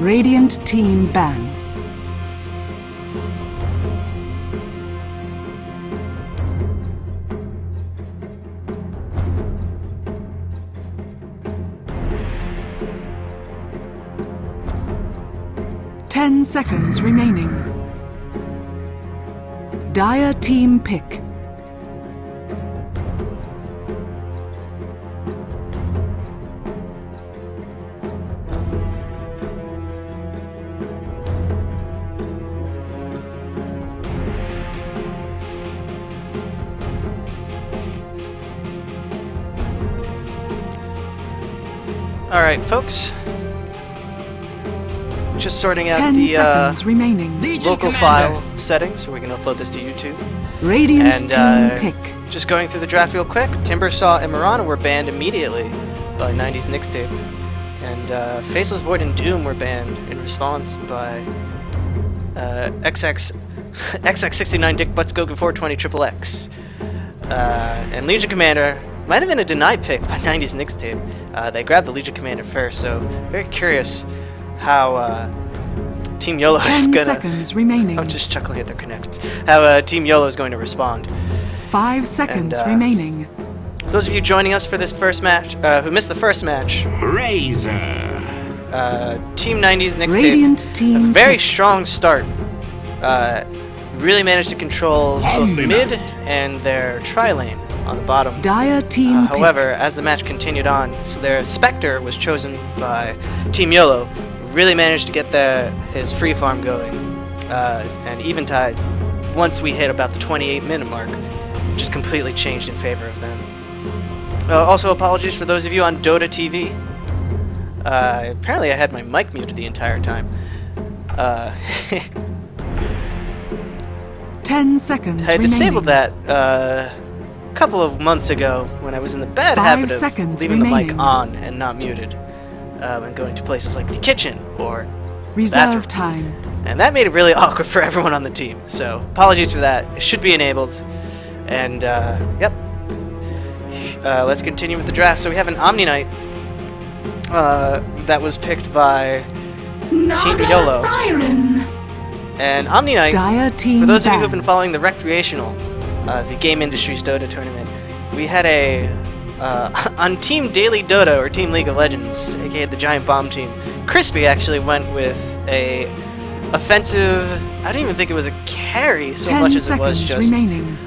Radiant team ban. Ten seconds remaining. Dire team pick. Alright, folks. Just sorting out 10 the seconds remaining. local file settings so we can upload this to YouTube. Radiant And team pick. just going through the draft real quick. Timbersaw and Mirana were banned immediately by 90s NYX tape. And Faceless Void and Doom were banned in response by XX69 Dick Butts Goku 420 Triple X. And Legion Commander might have been a denied pick by 90s NYX tape. They grabbed the Legion Commander first, so very curious how Team YOLO is 10 gonna. seconds remaining. I'm just chuckling at their connects. How Team YOLO is going to respond. 5 seconds remaining. Those of you joining us for this first match, who missed the first match, Razor. Team 90s NYX Radiant tape, team a very pick. strong start. Really managed to control both mid and their tri-lane on the bottom. Dire team pick. However, as the match continued on, so their Spectre was chosen by Team YOLO. Really managed to get his free farm going, and eventide once we hit about the 28-minute mark, just completely changed in favor of them. Also, apologies for those of you on DOTA TV. Apparently, I had my mic muted the entire time. 10 seconds I remaining. disabled that a couple of months ago when I was in the bad 5 habit of seconds leaving the mic remaining. on and not muted, and going to places like the kitchen or Reserve bathroom. time. And that made it really awkward for everyone on the team. So apologies for that. It should be enabled. And yep. Let's continue with the draft. So we have an Omni Knight that was picked by Team YOLO. Siren. And Omni Knight, Dire team for those of you ban. who have been following the Recreational, the Game Industries Dota tournament, we had a on Team Daily Dota or Team League of Legends, aka the Giantbomb team. Crispy actually went with a offensive. I don't even think it was a carry so 10 much as it was seconds just remaining.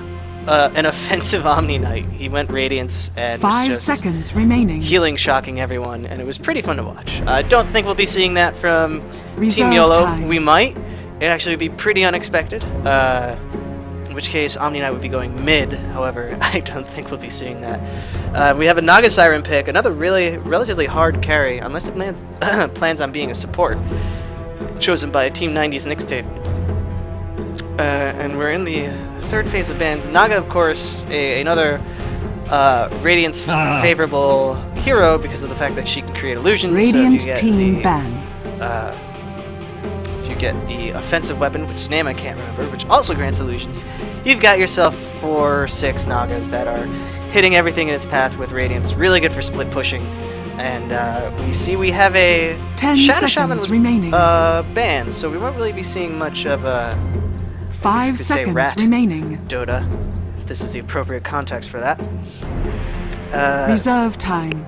an offensive Omni Knight. He went Radiance and 5 was just seconds remaining. healing, shocking everyone, and it was pretty fun to watch. I don't think we'll be seeing that from Reserve Team YOLO. time. We might. It actually would be pretty unexpected. In which case, Omni Knight would be going mid. However, I don't think we'll be seeing that. We have a Naga Siren pick, another relatively hard carry, unless it plans on being a support, chosen by a Team 90s NYX tape. And we're in the third phase of bans. Naga, of course, another Radiance favorable hero because of the fact that she can create illusions. Radiant so if you get team the, ban. if you get the offensive weapon, which name I can't remember, which also grants illusions, you've got yourself 4 or 6 Nagas that are hitting everything in its path with Radiance. Really good for split pushing. And we have a 10 Shadow seconds Shaman was remaining. banned, so we won't really be seeing much of a 5 could say seconds rat. remaining. Dota, if this is the appropriate context for that. Reserve time.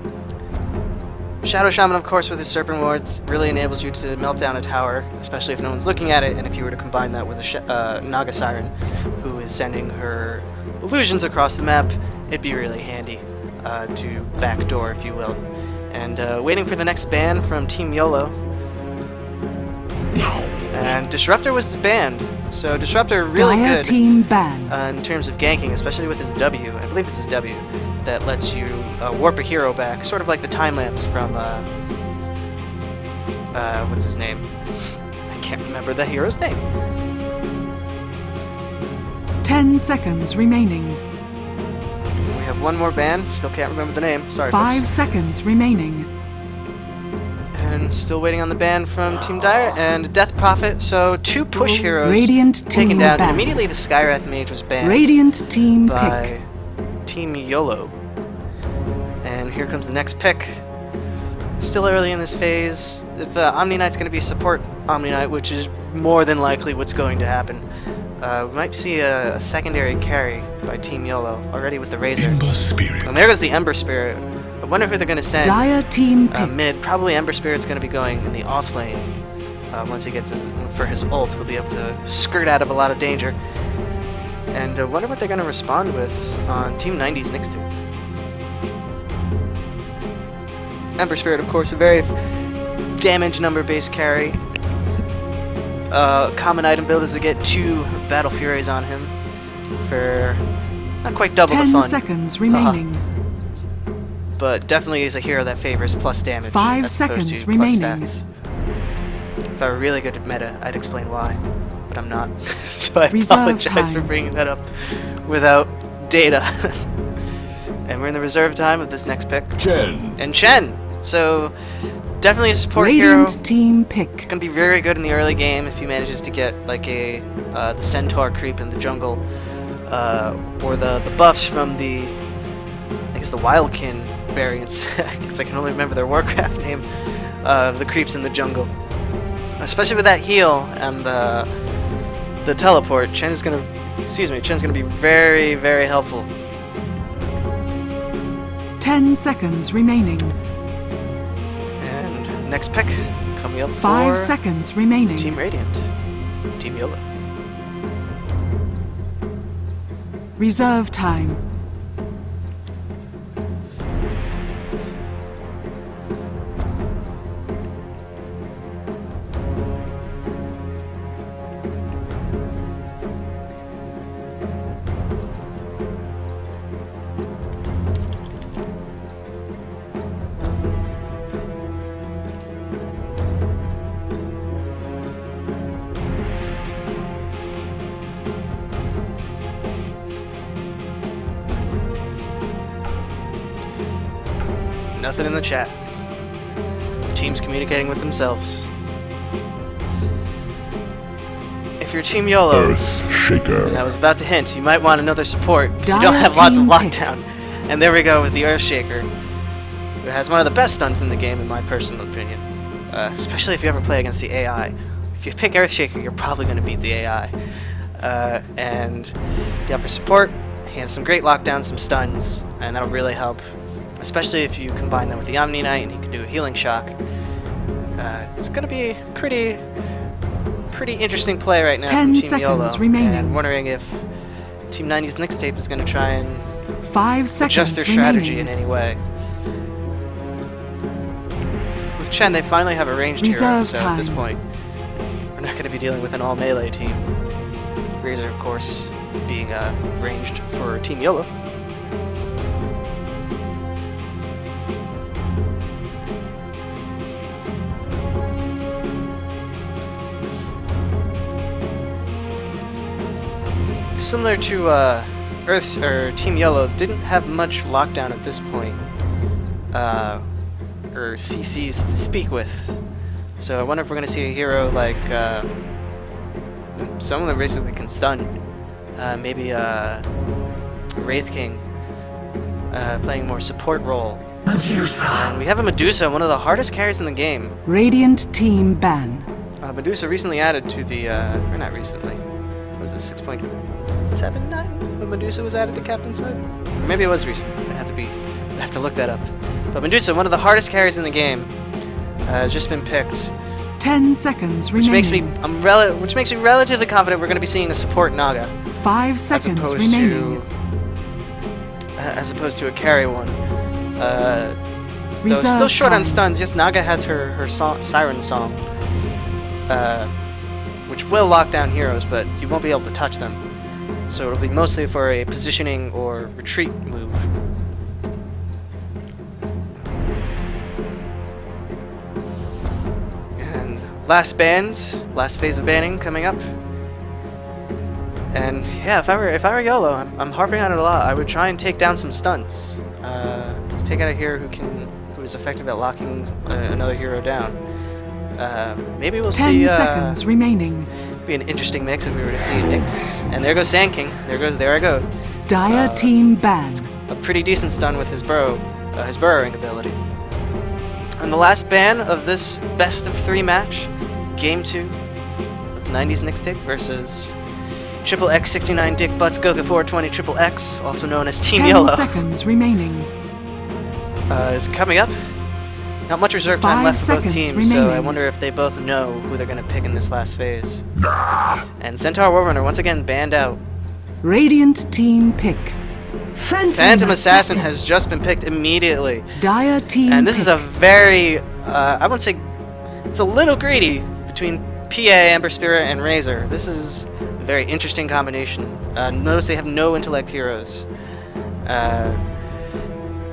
Shadow Shaman, of course, with his Serpent Wards, really enables you to melt down a tower, especially if no one's looking at it, and if you were to combine that with a Naga Siren, who is sending her illusions across the map, it'd be really handy to backdoor, if you will. And waiting for the next ban from Team YOLO. And Disruptor was banned, so Disruptor really Dire good team ban. in terms of ganking, especially with his W. I believe it's his W that lets you warp a hero back, sort of like the time lapse from what's his name? I can't remember the hero's name. 10 seconds remaining. We have one more ban. Still can't remember the name. Sorry. 5 folks. seconds remaining. And still waiting on the ban from Team Dire and Death Prophet. So 2 push heroes Radiant taken team down. ban. And immediately the Skywrath Mage was banned Radiant team by pick. Team YOLO. And here comes the next pick. Still early in this phase. If Omni Knight's going to be support Omni Knight, which is more than likely what's going to happen, we might see a secondary carry by Team YOLO already with the Razor. Ember Spirit. And there goes the Ember Spirit. I wonder who they're going to send. Dire team pick. Mid. Probably Ember Spirit's going to be going in the off lane. Once he gets for his ult, he'll be able to skirt out of a lot of danger. And I wonder what they're going to respond with on Team 90's NYX team. Ember Spirit, of course, a very damage number based carry. Common item build is to get 2 Battle Furies on him for not quite double the 10 fun. seconds remaining. But definitely is a hero that favors plus damage. 5 as opposed seconds to remaining. Plus stats. If I were really good at meta, I'd explain why, but I'm not. So I Reserve apologize for time. bringing that up without data. And we're in the reserve time of this next pick. Chen. And Chen! So, definitely a support hero. Radiant team pick. Can be very good in the early game if he manages to get like the Centaur creep in the jungle, or the buffs from the, I guess the Wildkin variants, because I can only remember their Warcraft name, the creeps in the jungle. Especially with that heal and the teleport, Chen's gonna be very, very helpful. 10 seconds remaining. And next pick coming up 5 for seconds remaining. Team Radiant, Team YOLO. Reserve time. Nothing in the chat. Teams communicating with themselves. If you're Team YOLO, Earth Shaker. and I was about to hint, you might want another support because you Dire don't have lots of team pick. lockdown. And there we go with the Earthshaker, who has one of the best stuns in the game, in my personal opinion. Especially if you ever play against the AI. If you pick Earthshaker, you're probably going to beat the AI. And yeah, for support, he has some great lockdowns, some stuns, and that'll really help. Especially if you combine that with the Omni Knight and he can do a healing shock. It's going to be pretty interesting play right now 10 from Team seconds YOLO. remaining. And I'm wondering if Team 90's NYX tape is going to try and 5 seconds adjust their remaining. strategy in any way. With Chen, they finally have a ranged hero, Reserve so at this time. point, we're not going to be dealing with an all melee team. Razor, of course, being ranged for Team YOLO. Similar to Earth or Team YOLO, didn't have much lockdown at this point, or CCs to speak with. So I wonder if we're gonna see a hero like someone that basically can stun, maybe Wraith King, playing more support role. And we have a Medusa, one of the hardest carries in the game. Radiant team ban. Medusa recently added to the, or not recently, was it 6.79 when Medusa was added to Captain's Mode? Or maybe it was recent. I'd have to look that up. But Medusa, one of the hardest carries in the game, has just been picked, 10 seconds which remaining. makes me relatively confident we're going to be seeing a support Naga 5 seconds as opposed remaining. to a carry one. Though Reserve still short on time. stuns. Yes, Naga has her siren song, which will lock down heroes, but you won't be able to touch them. So it'll be mostly for a positioning or retreat move. And last phase of banning coming up. And yeah, if I were YOLO, I'm harping on it a lot. I would try and take down some stuns. Take out a hero who is effective at locking another hero down. Maybe we'll 10 see. seconds remaining. Be an interesting mix if we were to see NYX. And there goes Sand King. There I go. Dire team ban. A pretty decent stun with his burrowing ability. And the last ban of this best of 3 match, Game 2 of 90s NYX tape versus Triple X 69 Dick Butts Goku 420 Triple X, also known as Team 10 YOLO, seconds remaining. is coming up. Not much reserve 5 time left for both seconds teams, so I remaining. wonder if they both know who they're going to pick in this last phase. And Centaur Warrunner once again banned out. Radiant team pick. Phantom Assassin has just been picked immediately. Dire team And this pick. is a very, I wouldn't say, it's a little greedy between PA, Amber Spirit, and Razor. This is a very interesting combination. Notice they have no intellect heroes.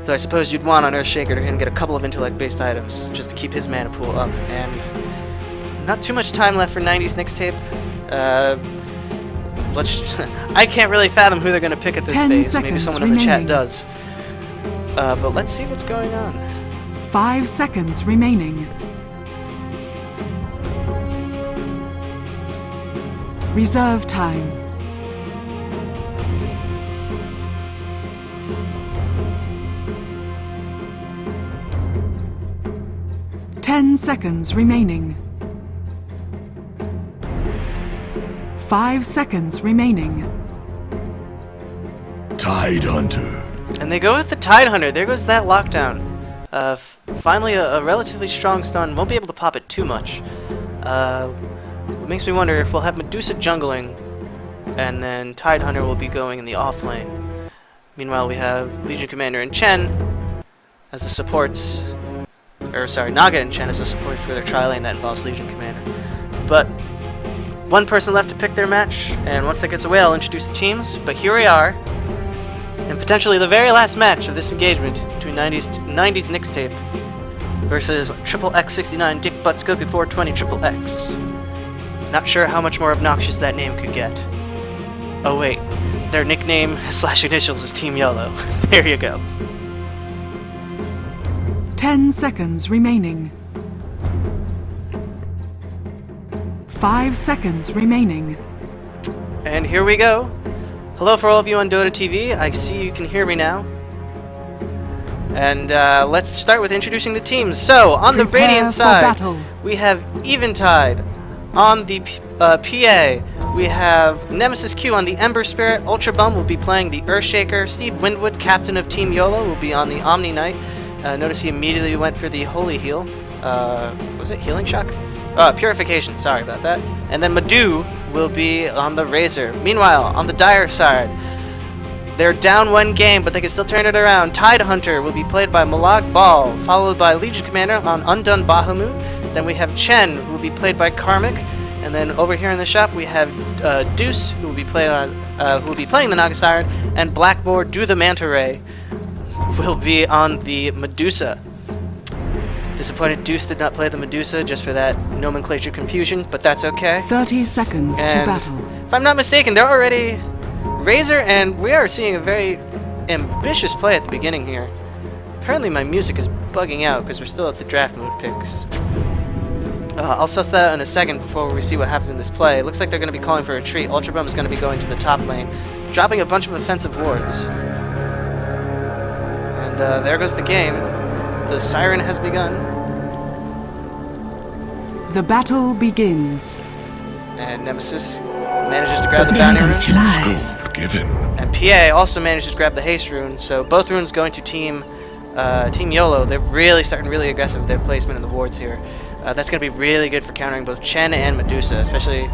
Though I suppose you'd want on Earthshaker to get a couple of intellect-based items just to keep his mana pool up. And not too much time left for 90s NYX tape. I can't really fathom who they're going to pick at this 10 phase. Maybe seconds someone in the chat remaining. does. But let's see what's going on. 5 seconds remaining. Reserve time. Ten seconds remaining. 5 seconds remaining. Tide Hunter. And they go with the Tide Hunter. There goes that lockdown. Finally, a relatively strong stun. Won't be able to pop it too much. It makes me wonder if we'll have Medusa jungling, and then Tide Hunter will be going in the off lane. Meanwhile, we have Legion Commander and Chen as the supports. Or sorry, Naga and Chen as the support for their tri-lane that involves Legion Commander. But one person left to pick their match, and once that gets away, I'll introduce the teams. But here we are, and potentially the very last match of this engagement between 90s NYX tape versus Triple X69 Dick Butts Goku 420 Triple X. Not sure how much more obnoxious that name could get. Oh wait, their nickname / initials is Team YOLO. There you go. 10 seconds remaining. 5 seconds remaining. And here we go. Hello for all of you on Dota TV. I see you can hear me now. And let's start with introducing the teams. So, on the Prepare Radiant for side, battle. we have Eventide. On the PA, we have Nemesis Q. On the Ember Spirit, Ultra Bum will be playing the Earthshaker. Steve Windwood, captain of Team YOLO, will be on the Omni Knight. Notice he immediately went for the Holy Heal. Was it Healing Shock? Purification, sorry about that. And then Madhu will be on the Razor. Meanwhile, on the Dire side, they're down 1 game, but they can still turn it around. Tide Hunter will be played by Malak Ball, followed by Legion Commander on Undone Bahamut. Then we have Chen, who will be played by Karmic. And then over here in the shop, we have Deuce, who will be playing the Naga Siren, and Blackboard Do the Manta Ray will be on the Medusa. Disappointed Deuce did not play the Medusa just for that nomenclature confusion, but that's okay. 30 seconds to And battle. if I'm not mistaken, they're already Razor, and we are seeing a very ambitious play at the beginning here. Apparently my music is bugging out because we're still at the draft mode picks. I'll suss that out in a second before we see what happens in this play. It looks like they're going to be calling for a retreat. Ultra Bum is going to be going to the top lane, dropping a bunch of offensive wards. And there goes the game. The siren has begun. The battle begins. And Nemesis manages to grab the bounty rune. Scope given. And PA also manages to grab the haste rune. So both runes going to Team YOLO. They're really starting really aggressive with their placement in the wards here. That's going to be really good for countering both Chen and Medusa. Especially,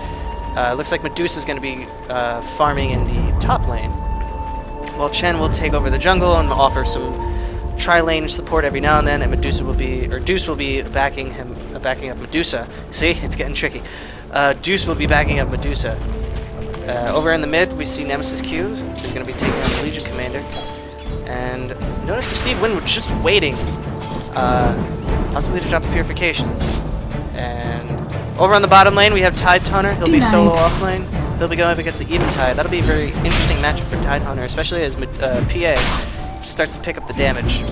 looks like Medusa is going to be farming in the top lane, while Chen will take over the jungle and offer some tri-lane support every now and then. And Deuce will be backing up Medusa. See, it's getting tricky. Deuce will be backing up Medusa. Over in the mid, we see Nemesis Q is going to be taking on the Legion Commander. And notice Steve Winwood just waiting, possibly to drop the Purification. And over on the bottom lane, we have Tide Hunter. He'll be solo off lane. He'll be going up against the Eventide. That'll be a very interesting matchup for Tide Hunter, especially as PA starts to pick up the damage.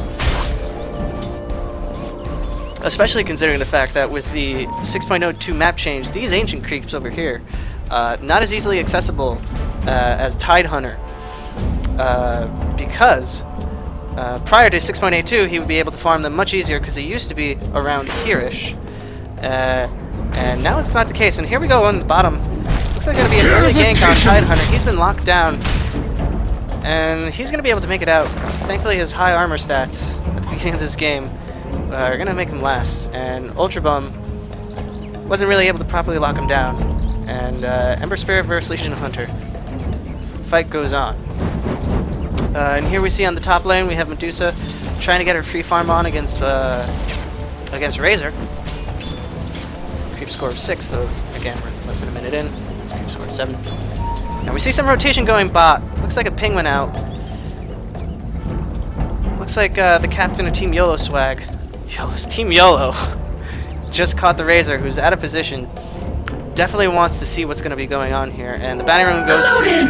Especially considering the fact that with the 6.02 map change, these ancient creeps over here, not as easily accessible as Tide Hunter, because Prior to 6.82, he would be able to farm them much easier because he used to be around here-ish. And now it's not the case. And here we go on the bottom. Looks like going to be an early gank on Tidehunter. He's been locked down. And he's going to be able to make it out. Thankfully, his high armor stats at the beginning of this game are going to make him last. And Ultra Bum wasn't really able to properly lock him down. And Ember Spirit versus Legion Hunter. Fight goes on. And here we see on the top lane we have Medusa trying to get her free farm on against Razor. Creep score of 6 though. Again, we're less than a minute in. It's creep score of 7. And we see some rotation going bot. Looks like a ping went out. Looks like the captain of Team YOLO swag. Team YOLO just caught the Razor, who's out of position. Definitely wants to see what's going to be going on here. And the bounty rune goes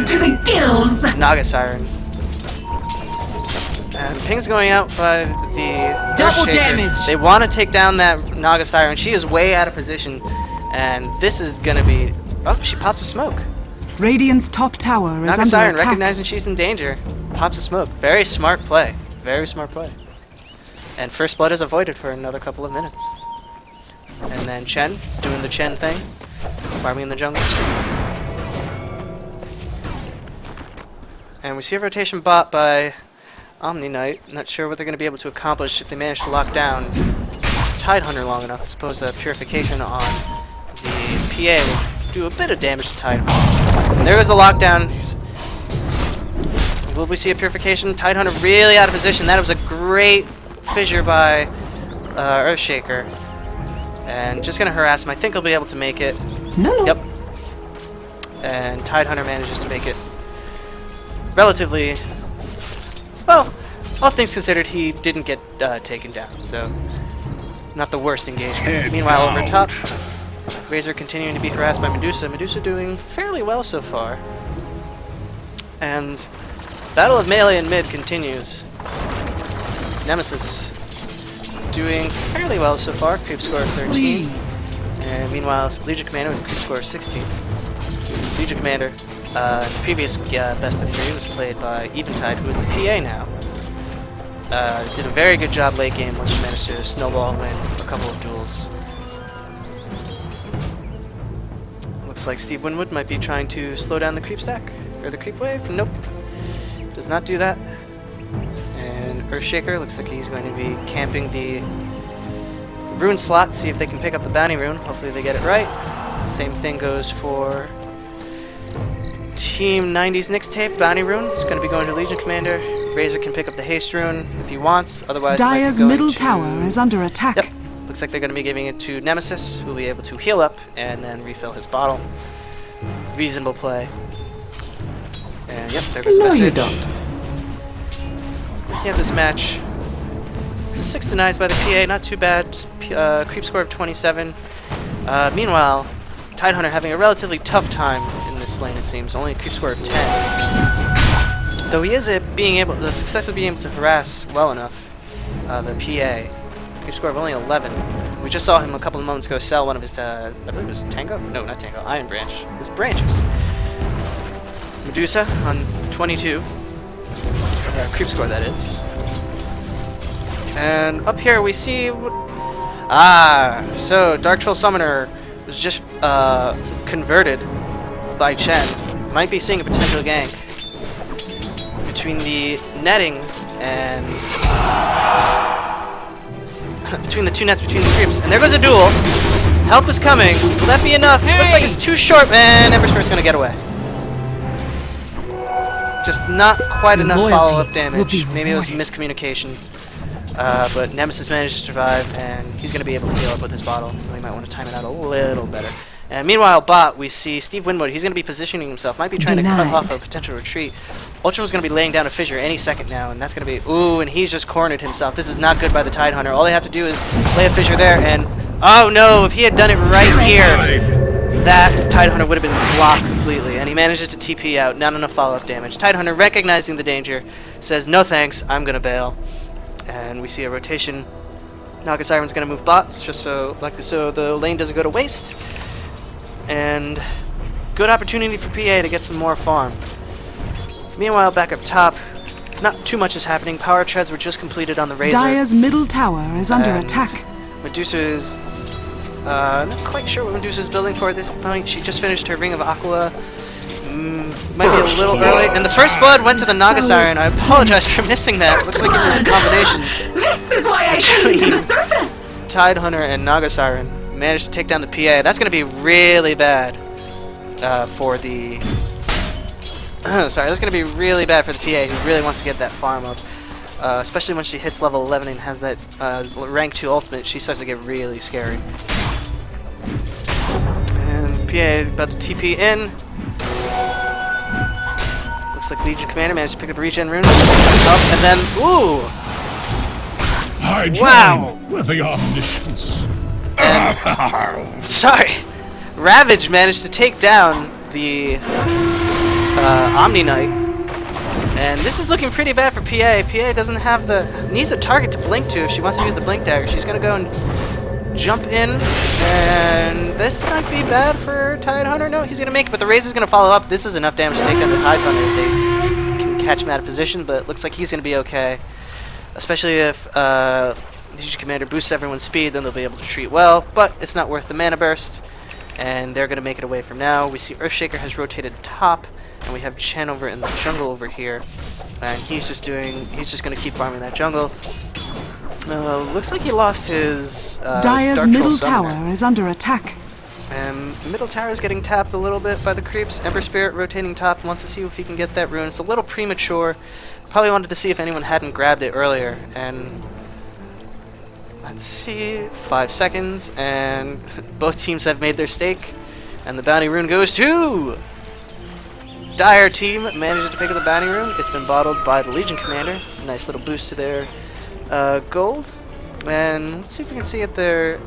to the gills. Naga Siren. And ping's going out by the double Earthshaker. damage. They want to take down that Naga Siren. She is way out of position, and this is gonna be. Oh, she pops a smoke. Radiant's top tower is Naga under Siren attack. recognizing she's in danger, pops a smoke. Very smart play. Very smart play. And first blood is avoided for another couple of minutes. And then Chen is doing the Chen thing, farming in the jungle. And we see a rotation bot by Omni Knight. Not sure what they're going to be able to accomplish if they manage to lock down Tidehunter long enough. I suppose the purification on the PA will do a bit of damage to Tidehunter. And there goes the lockdown. Will we see a purification? Tidehunter really out of position. That was a great fissure by Earthshaker. And just going to harass him. I think he'll be able to make it. No. Yep. And Tidehunter manages to make it relatively. Well, all things considered, he didn't get taken down, so not the worst engagement. Meanwhile, over top, Razor continuing to be harassed by Medusa. Medusa doing fairly well so far. And Battle of Melee and Mid continues. Nemesis doing fairly well so far, creep score of 13. Please. And meanwhile, Legion Commander with a creep score of 16. Legion Commander, the previous best of 3 was played by Eventide, who is the PA now. Did a very good job late game once she managed to snowball and win a couple of duels. Looks like Steve Winwood might be trying to slow down the creep stack, or the creep wave. Nope, does not do that. And Earthshaker looks like he's going to be camping the rune slot, see if they can pick up the bounty rune. Hopefully they get it right. Same thing goes for Team 90's NYX tape, bounty rune. It's going to be going to Legion Commander. Razor can pick up the haste rune if he wants, otherwise Dire's middle tower is under attack. Yep, looks like they're going to be giving it to Nemesis, who will be able to heal up and then refill his bottle. Reasonable play. And yep, there goes the message. No, you don't. Looking at this match, 6 denies by the PA, not too bad. Creep score of 27. Meanwhile, Tidehunter having a relatively tough time in this lane, it seems. Only a creep score of 10. Though he is successfully being able to harass well enough the PA. Creep score of only 11. We just saw him a couple of moments ago sell one of his, I believe it was Tango? No, not Tango, Iron Branch. His branches. Medusa on 22. Creep score, that is. And up here we see so Dark Troll Summoner was just converted by Chen. Might be seeing a potential gank between the netting and between the two nets between the creeps. And there goes a duel. Help is coming. Will that be enough? Hey! Looks like it's too short, and Ember Spirit's gonna get away. Just not quite enough follow-up damage. Maybe it was miscommunication. But Nemesis managed to survive, and he's going to be able to heal up with his bottle. We might want to time it out a little better. And meanwhile, bot, we see Steve Winwood. He's going to be positioning himself. Might be trying to cut off a potential retreat. Ultra was going to be laying down a fissure any second now, and that's going to be... Ooh, and he's just cornered himself. This is not good by the Tidehunter. All they have to do is lay a fissure there, and... Oh no, if he had done it right here, that Tidehunter would have been blocked completely, and he manages to TP out. Not enough follow-up damage. Tidehunter, recognizing the danger, says, no thanks, I'm going to bail. And we see a rotation. Naga Siren's going to move bots, just so the lane doesn't go to waste. And good opportunity for PA to get some more farm. Meanwhile, back up top, not too much is happening. Power treads were just completed on the Razor. Dire's middle tower is under And attack. Medusa's not quite sure what Medusa's building for at this point. She just finished her Ring of Aquila. Might be a little early. And the first blood went to the Naga Siren. I apologize for missing that. Looks like it was a combination. This is why I came to the surface. Tidehunter and Naga Siren managed to take down the PA. That's going to be really bad for the... sorry, that's going to be really bad for the PA who really wants to get that farm up. Especially when she hits level 11 and has that rank 2 ultimate, she starts to get really scary. And PA about to TP in. Looks like Legion Commander managed to pick up a regen rune. Up and then, ooh! I join Wow! with the omniscience. Sorry! Ravage managed to take down the Omni Knight. And this is looking pretty bad for PA. PA doesn't have needs a target to blink to if she wants to use the blink dagger. She's gonna go and jump in, and this might be bad for Tidehunter. No, he's gonna make it, but the Razor's gonna follow up. This is enough damage to take down the Tidehunter if they can catch him out of position, but it looks like he's gonna be okay. Especially if Legion Commander boosts everyone's speed, then they'll be able to treat well, but it's not worth the mana burst, and they're gonna make it away from now. We see Earthshaker has rotated top. And we have Chen over in the jungle over here, and he's just gonna keep farming that jungle. Looks like he lost his Dire's Dark middle Troll Summoner. tower is under attack. And middle tower is getting tapped a little bit by the creeps. Ember Spirit rotating top, wants to see if he can get that rune. It's a little premature. Probably wanted to see if anyone hadn't grabbed it earlier. And let's see, 5 seconds, and both teams have made their stake. And the bounty rune goes to Dire team. Manages to pick up the bounty rune. It's been bottled by the Legion Commander. It's a nice little boost to their gold. And let's see if we can see at their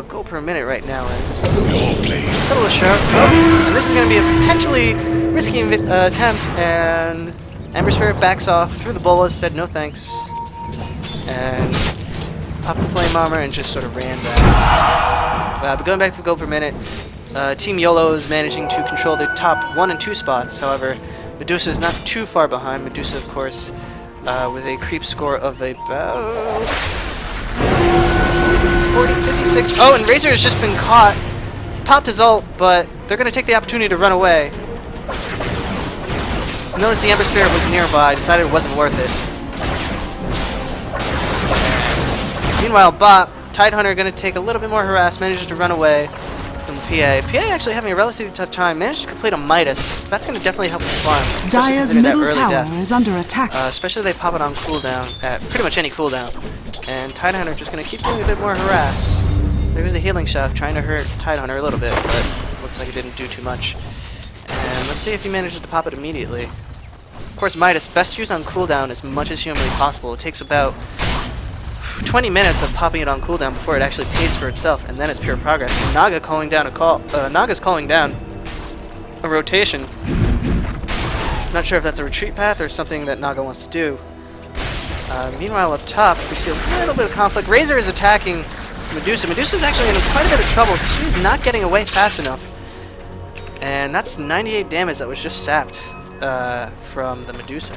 gold per minute right now is Your place. settle a sharp. Oh, and this is going to be a potentially risky attempt. And Ember Spirit backs off through the bolas, said no thanks, and popped the flame armor and just sort of ran back. But going back to the gold per minute. Team YOLO is managing to control the top 1 and 2 spots. However, Medusa is not too far behind. Medusa, of course, with a creep score of about 56. Oh, and Razor has just been caught. He popped his ult, but they're going to take the opportunity to run away. Notice the Ember Spirit was nearby. Decided it wasn't worth it. Meanwhile, Tidehunter going to take a little bit more harass. Manages to run away from the PA. PA actually having a relatively tough time. Managed to complete a Midas. That's going to definitely help with farm. Dire's middle tower is under attack. Especially if they pop it on cooldown at pretty much any cooldown. And Tidehunter just going to keep doing a bit more harass. There was a healing shot trying to hurt Tidehunter a little bit, but looks like it didn't do too much. And let's see if he manages to pop it immediately. Of course, Midas, best used on cooldown as much as humanly possible. It takes about 20 minutes of popping it on cooldown before it actually pays for itself, and then it's pure progress. And Naga calling down Naga's calling down a rotation. Not sure if that's a retreat path or something that Naga wants to do. Meanwhile, up top, we see a little bit of conflict. Razor is attacking Medusa. Medusa's actually in quite a bit of trouble because she's not getting away fast enough. And that's 98 damage that was just sapped from the Medusa.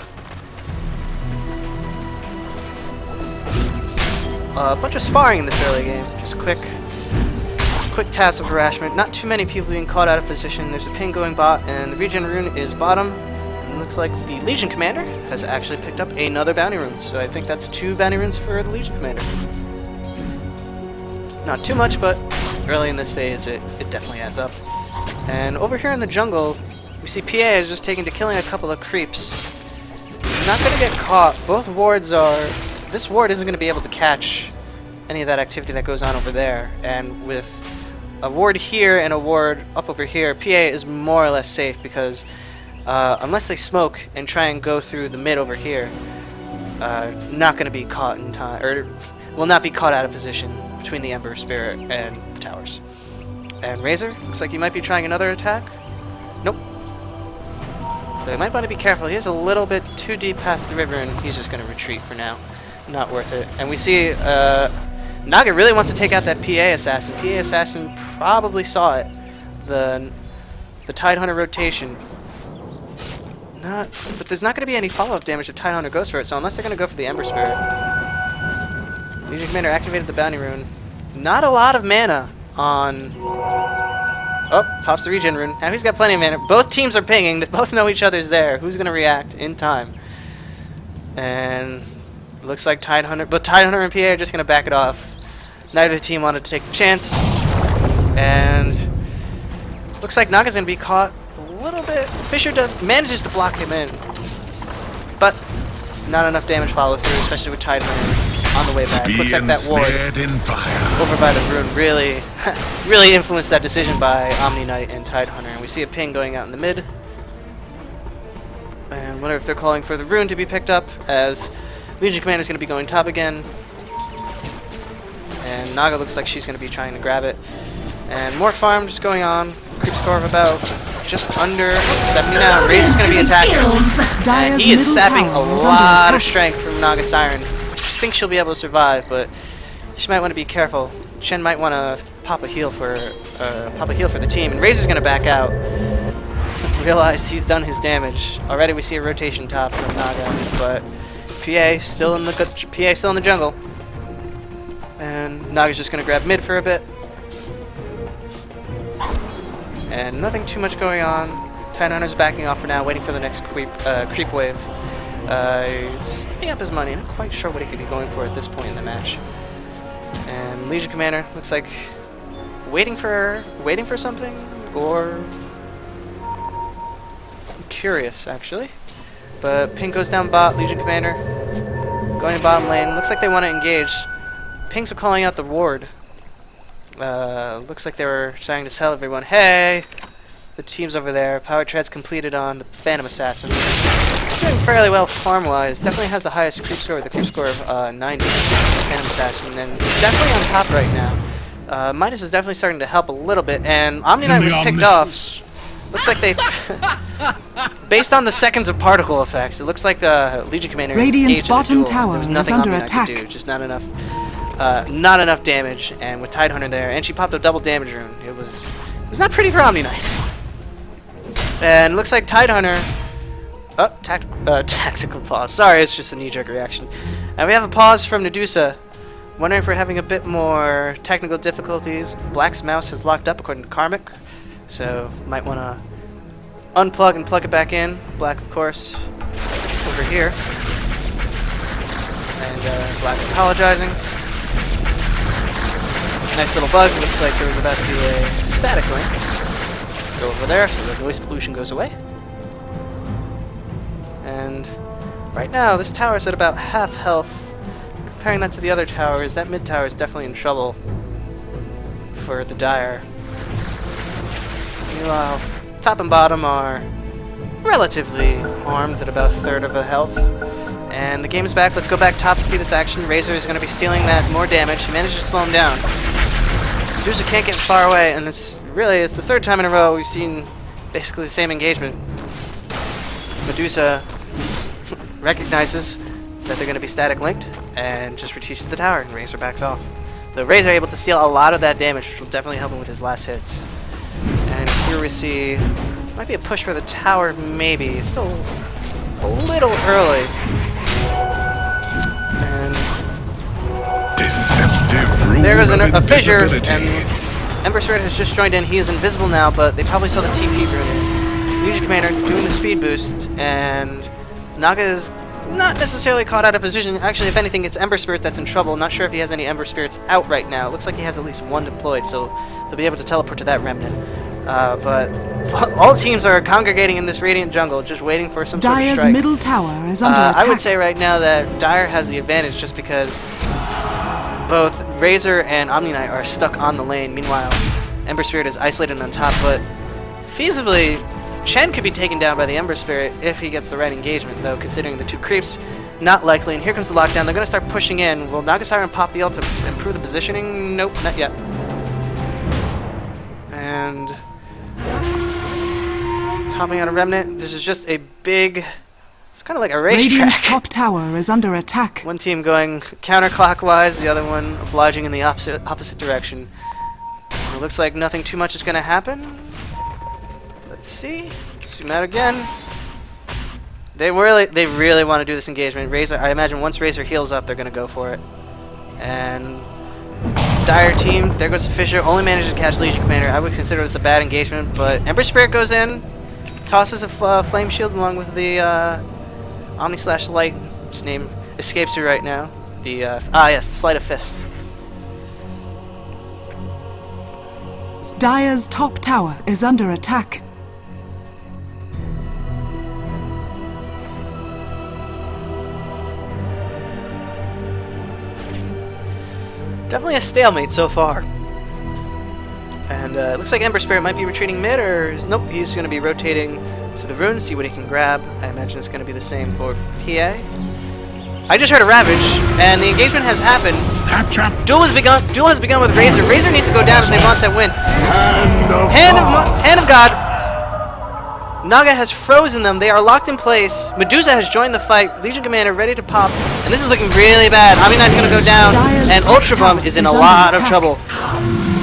A bunch of sparring in this early game. Just quick taps of harassment. Not too many people being caught out of position. There's a ping going bot, and the regen rune is bottom. And it looks like the Legion Commander has actually picked up another bounty rune. So I think that's 2 bounty runes for the Legion Commander. Not too much, but early in this phase, it definitely adds up. And over here in the jungle, we see PA is just taken to killing a couple of creeps. He's not going to get caught. Both wards are... This ward isn't going to be able to catch any of that activity that goes on over there. And with a ward here and a ward up over here, PA is more or less safe because unless they smoke and try and go through the mid over here, not going to be caught in time, or will not be caught out of position between the Ember Spirit and the towers. And Razor, looks like he might be trying another attack. Nope. So he might want to be careful. He is a little bit too deep past the river, and he's just going to retreat for now. Not worth it. And we see Naga really wants to take out that PA Assassin. PA Assassin probably saw it. The Tidehunter rotation. But there's not going to be any follow-up damage if Tidehunter goes for it, so unless they're going to go for the Ember Spirit. Legion Commander activated the Bounty Rune. Not a lot of mana on... Oh, pops the regen rune. Now he's got plenty of mana. Both teams are pinging. They both know each other's there. Who's going to react in time? And looks like Tidehunter... But Tidehunter and PA are just going to back it off. Neither team wanted to take the chance. And... looks like Naga's going to be caught a little bit. Fisher manages to block him in. But not enough damage follow through, especially with Tidehunter on the way back. Looks like that ward over by the rune really, really influenced that decision by Omni Knight and Tidehunter. And we see a ping going out in the mid. And wonder if they're calling for the rune to be picked up, as Legion Commander is going to be going top again. And Naga looks like she's going to be trying to grab it. And more farm just going on. Creep score of about just under 70 now. Rage is going to be attacking. And he is sapping a lot of strength from Naga Siren. I think she'll be able to survive, but she might want to be careful. Chen might want to pop a heal for the team, and Razor's going to back out. Realize he's done his damage. Already we see a rotation top from Naga, but PA still in the jungle, and Naga's just going to grab mid for a bit, and nothing too much going on. Tidehunter's backing off for now, waiting for the next creep wave. He's saving up his money. I'm not quite sure what he could be going for at this point in the match. And Legion Commander looks like waiting for something, or I'm curious actually. But ping goes down bot. Legion Commander going to bottom lane. Looks like they want to engage. Pings are calling out the ward. Looks like they were trying to tell everyone, hey, the team's over there. Power treads completed on the Phantom Assassin. Doing fairly well farm-wise. Definitely has the highest creep score, the creep score of 90. Phantom Assassin, and definitely on top right now. Midas is definitely starting to help a little bit, and Omni Knight was picked off. Looks like they, based on the seconds of particle effects, it looks like the Legion Commander Radiant's bottom in a duel. tower There was is nothing under Omni Knight attack. could do, just not enough damage. And with Tidehunter there, and she popped a double damage rune. It was not pretty for Omni Knight. And looks like Tidehunter. Oh, tactical pause. Sorry, it's just a knee-jerk reaction. And we have a pause from Medusa. Wondering if we're having a bit more technical difficulties. Black's mouse has locked up according to Karmic, so might want to unplug and plug it back in. Black, of course, over here. And Black apologizing. Nice little bug. Looks like there was about to be a static link. Let's go over there so the noise pollution goes away. And right now, this tower is at about half health. Comparing that to the other towers, that mid tower is definitely in trouble for the Dire. Meanwhile, top and bottom are relatively armed at about a third of the health. And the game is back. Let's go back top to see this action. Razor is going to be stealing that more damage. He managed to slow him down. Medusa can't get far away, and it's the third time in a row we've seen basically the same engagement. Medusa recognizes that they're going to be static linked and just retreats to the tower, and Razor backs off. The Razor able to steal a lot of that damage, which will definitely help him with his last hits. And here we see, might be a push for the tower, maybe. It's still a little early. And there goes a fissure, and Ember Spirit has just joined in. He is invisible now, but they probably saw the TP rune. Legion Commander doing the speed boost, and Naga is not necessarily caught out of position. Actually, if anything, it's Ember Spirit that's in trouble. Not sure if he has any Ember Spirits out right now. It looks like he has at least one deployed, so he'll be able to teleport to that remnant. But all teams are congregating in this Radiant jungle, just waiting for some sort of Dire's strike. middle tower is under attack. I would say right now that Dire has the advantage just because both Razor and Omni Knight are stuck on the lane. Meanwhile, Ember Spirit is isolated on top, but feasibly, Chen could be taken down by the Ember Spirit if he gets the right engagement, though, considering the two creeps. Not likely, and here comes the lockdown. They're going to start pushing in. Will Naga Siren pop the ult to improve the positioning? Nope, not yet. And topping on a remnant. This is just a big... It's kind of like a Radiant's racetrack. top tower is under attack. One team going counterclockwise, the other one obliging in the opposite direction. And it looks like nothing too much is going to happen. Let's see. Zoom out again. They really want to do this engagement. Razor, I imagine once Razor heals up, they're gonna go for it. And Dire team, there goes Fisher. Only manages to catch Legion Commander. I would consider this a bad engagement, but Ember Spirit goes in, tosses a flame shield along with the Omni/Light. His name escapes me right now. The yes, the Sleight of Fist. Dire's top tower is under attack. Definitely a stalemate so far. And it looks like Ember Spirit might be retreating mid, or nope, he's going to be rotating to the rune, see what he can grab. I imagine it's going to be the same for PA. I just heard a Ravage, and the engagement has happened. Duel has begun with Razor. Razor needs to go down if they want that win. Hand of God. Naga has frozen them. They are locked in place. Medusa has joined the fight. Legion Commander ready to pop. And this is looking really bad. Omni-Knight's going to go down. And Ultra Bomb is in a lot of trouble.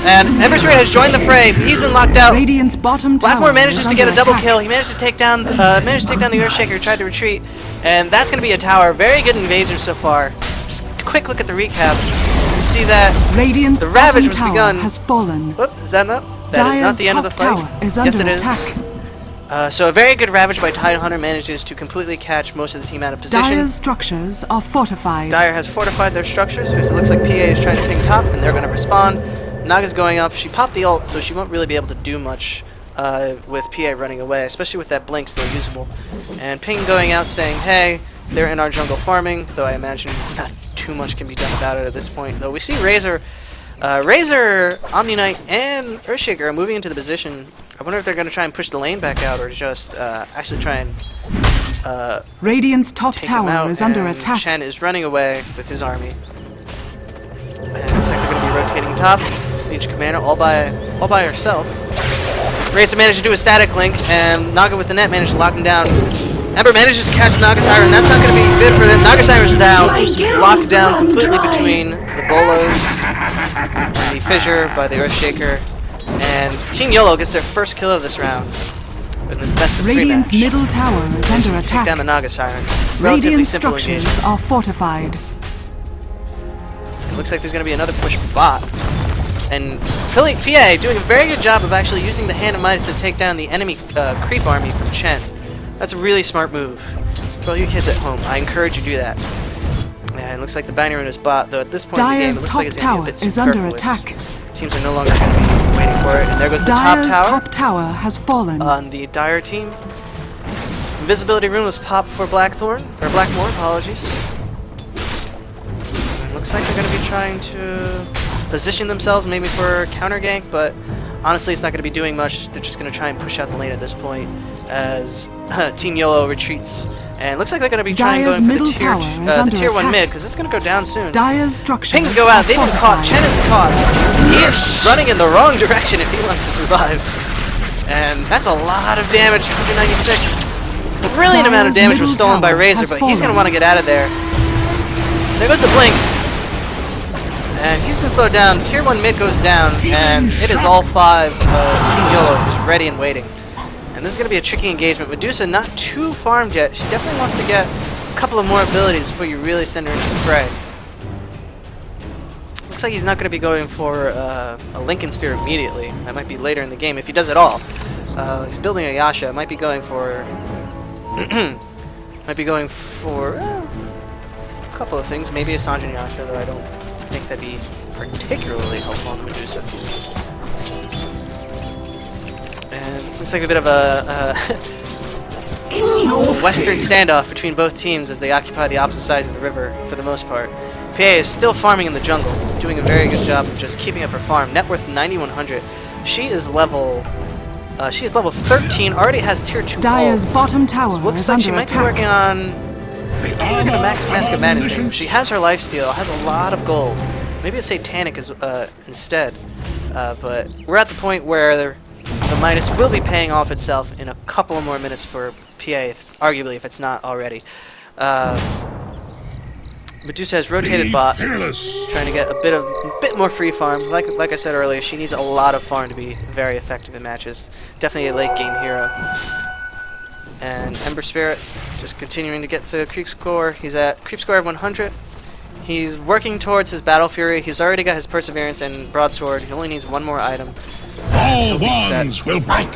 And Ember Spirit has joined the fray. He's been locked out. Radiant's bottom Blackmore tower manages is to get a under double attack. kill. He managed to take down the Earthshaker, tried to retreat. And that's going to be a tower. Very good invasion so far. Just a quick look at the recap. You see that Radiant's the Ravage bottom was tower begun. has fallen. Whoop, is that not? That is not Dire's the end of the top fight. tower is Yes, under it is. attack. So a very good Ravage by Tidehunter manages to completely catch most of the team out of position. Dire's structures are fortified. Dire has fortified their structures, so it looks like PA is trying to ping top, and they're going to respond. Naga's going up. She popped the ult, so she won't really be able to do much with PA running away, especially with that blink still usable. And Ping going out saying, hey, they're in our jungle farming, though I imagine not too much can be done about it at this point. Though we see Razor, Omni-Knight, and Earthshaker are moving into the position. I wonder if they're going to try and push the lane back out, or just actually try and Radiant's top take them tower out. is under And attack. Shen is running away with his army. And it looks like they're going to be rotating top. Legion Commander all by herself. Razor managed to do a static link, and Naga with the net managed to lock him down. Ember manages to catch Naga Siren. That's not going to be good for them. Naga Siren's down, locked down completely between the Bolos and the Fissure by the Earthshaker. And Team YOLO gets their first kill of this round in this best of three Radiant's match. middle tower is under Take attack. down the Naga Siren. Relatively Radiant simple structures engagement. are fortified. It looks like there's going to be another push bot. And PA doing a very good job of actually using the Hand of Midas to take down the enemy creep army from Chen. That's a really smart move. For all you kids at home, I encourage you to do that. Yeah, it looks like the binary rune is bot, though at this point in the game, it Dire's looks top like it's going to tower be a bit is under superfluous. attack. Teams are no longer going to be waiting for it. And there goes the Dire's top tower top tower has fallen. on the Dire team. Invisibility rune was popped for Blackmore, apologies. And it looks like they're going to be trying to position themselves maybe for a counter gank, but honestly it's not going to be doing much. They're just going to try and push out the lane at this point as Team YOLO retreats. And it looks like they're going to be trying Dire's going for middle the tier, tower is the under tier 1 attack. mid, because it's going to go down soon. Dire's structures Pings go out, are they've been caught, fortified. Chen is caught. He is running in the wrong direction if he wants to survive. And that's a lot of damage, 196. A brilliant amount of Dire's damage was middle stolen by tower Razor, has but he's going to fallen. want to get out of there. There goes the blink. And he's been slowed down. Tier 1 mid goes down, and it is all 5 of Team YOLO who's ready and waiting. And this is going to be a tricky engagement. Medusa not too farmed yet. She definitely wants to get a couple of more abilities before you really send her into the fray. Looks like he's not going to be going for a Lincoln Sphere immediately. That might be later in the game, if he does at all. He's building a Yasha. Might be going for... might be going for a couple of things. Maybe a Sanjin Yasha, though I don't think that'd be particularly helpful on Medusa. And looks like a bit of a western standoff between both teams as they occupy the opposite sides of the river for the most part. PA is still farming in the jungle, doing a very good job of just keeping up her farm. Net worth 9,100. She is level 13. Already has tier 2 Dire's ult. bottom tower Looks is like under she might be attack. working on Mask of Madness thing. She has her lifesteal, has a lot of gold. Maybe a Satanic is instead. But we're at the point where the Midas will be paying off itself in a couple of more minutes for PA, arguably if it's not already. Medusa has rotated bot, trying to get a bit more free farm. Like I said earlier, she needs a lot of farm to be very effective in matches. Definitely a late game hero. And Ember Spirit just continuing to get to creep score. He's at creep score of 100. He's working towards his Battle Fury. He's already got his Perseverance and Broadsword. He only needs one more item. All wands will break.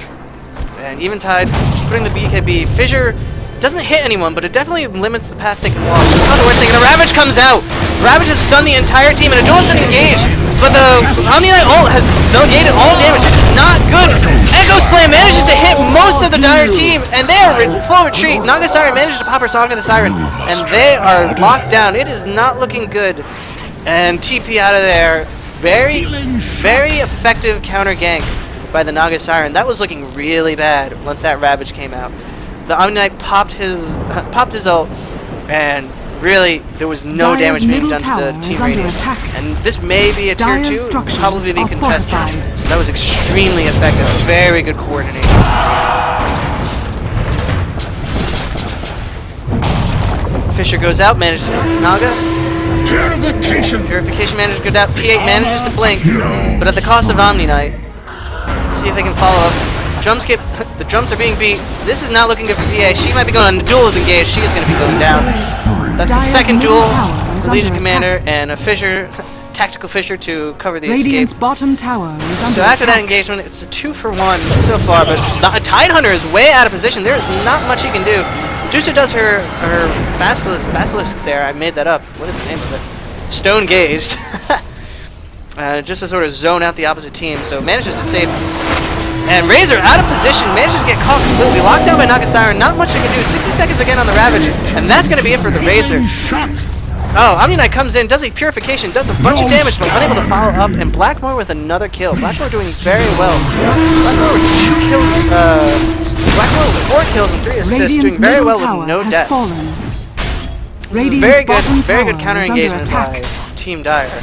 And Eventide putting the BKB. Fissure doesn't hit anyone, but it definitely limits the path they can walk. So it's not the worst thing. And a Ravage comes out. Ravage has stunned the entire team, and a duelist isn't engaged. But the Omni-Knight ult has negated all damage. This is not good. Echo Slam manages to hit most of the Dire team, and they are in full retreat. Naga Siren manages to pop her Song of the Siren, and they are locked down. It is not looking good. And TP out of there. Very, very effective counter gank by the Naga Siren. That was looking really bad once that Ravage came out. The Omni-Knight popped his ult, and really there was no damage being done to the team Radiant. And this may be a tier 2, probably be contested. That was extremely effective. Very good coordination. Fissure goes out, manages to hit Naga. Purification manages to go down. P8 manages to blink, but at the cost of Omni-Knight. Let's see if they can follow up. Drum skip. The drums are being beat. This is not looking good for PA. She might be going. The duel is engaged. She is going to be going down. That's the second duel. Legion Commander and a Fissure, tactical Fissure to cover the Radiant's escape. bottom tower is under So after that attack. engagement, it's a 2-for-1 so far. But Tidehunter is way out of position. There is not much he can do. DOTA does her basilisk there. I made that up. What is the name of it? Stone Gaze. Just to sort of zone out the opposite team. So manages to save. And Razor out of position, manages to get caught completely. Locked down by Naga Siren, not much they can do. 60 seconds again on the Ravage, and that's going to be it for the Razor. Oh, Omni-Knight comes in, does a Purification, does a bunch of damage, but unable to follow up, and Blackmore with another kill. Blackmore doing very well. Blackmore with 2 kills, Blackmore with 4 kills and 3 assists, Radiant's doing very well middle with no tower has deaths. fallen. Very Radiant's good bottom counter tower is under engagement by attack. Team Dire.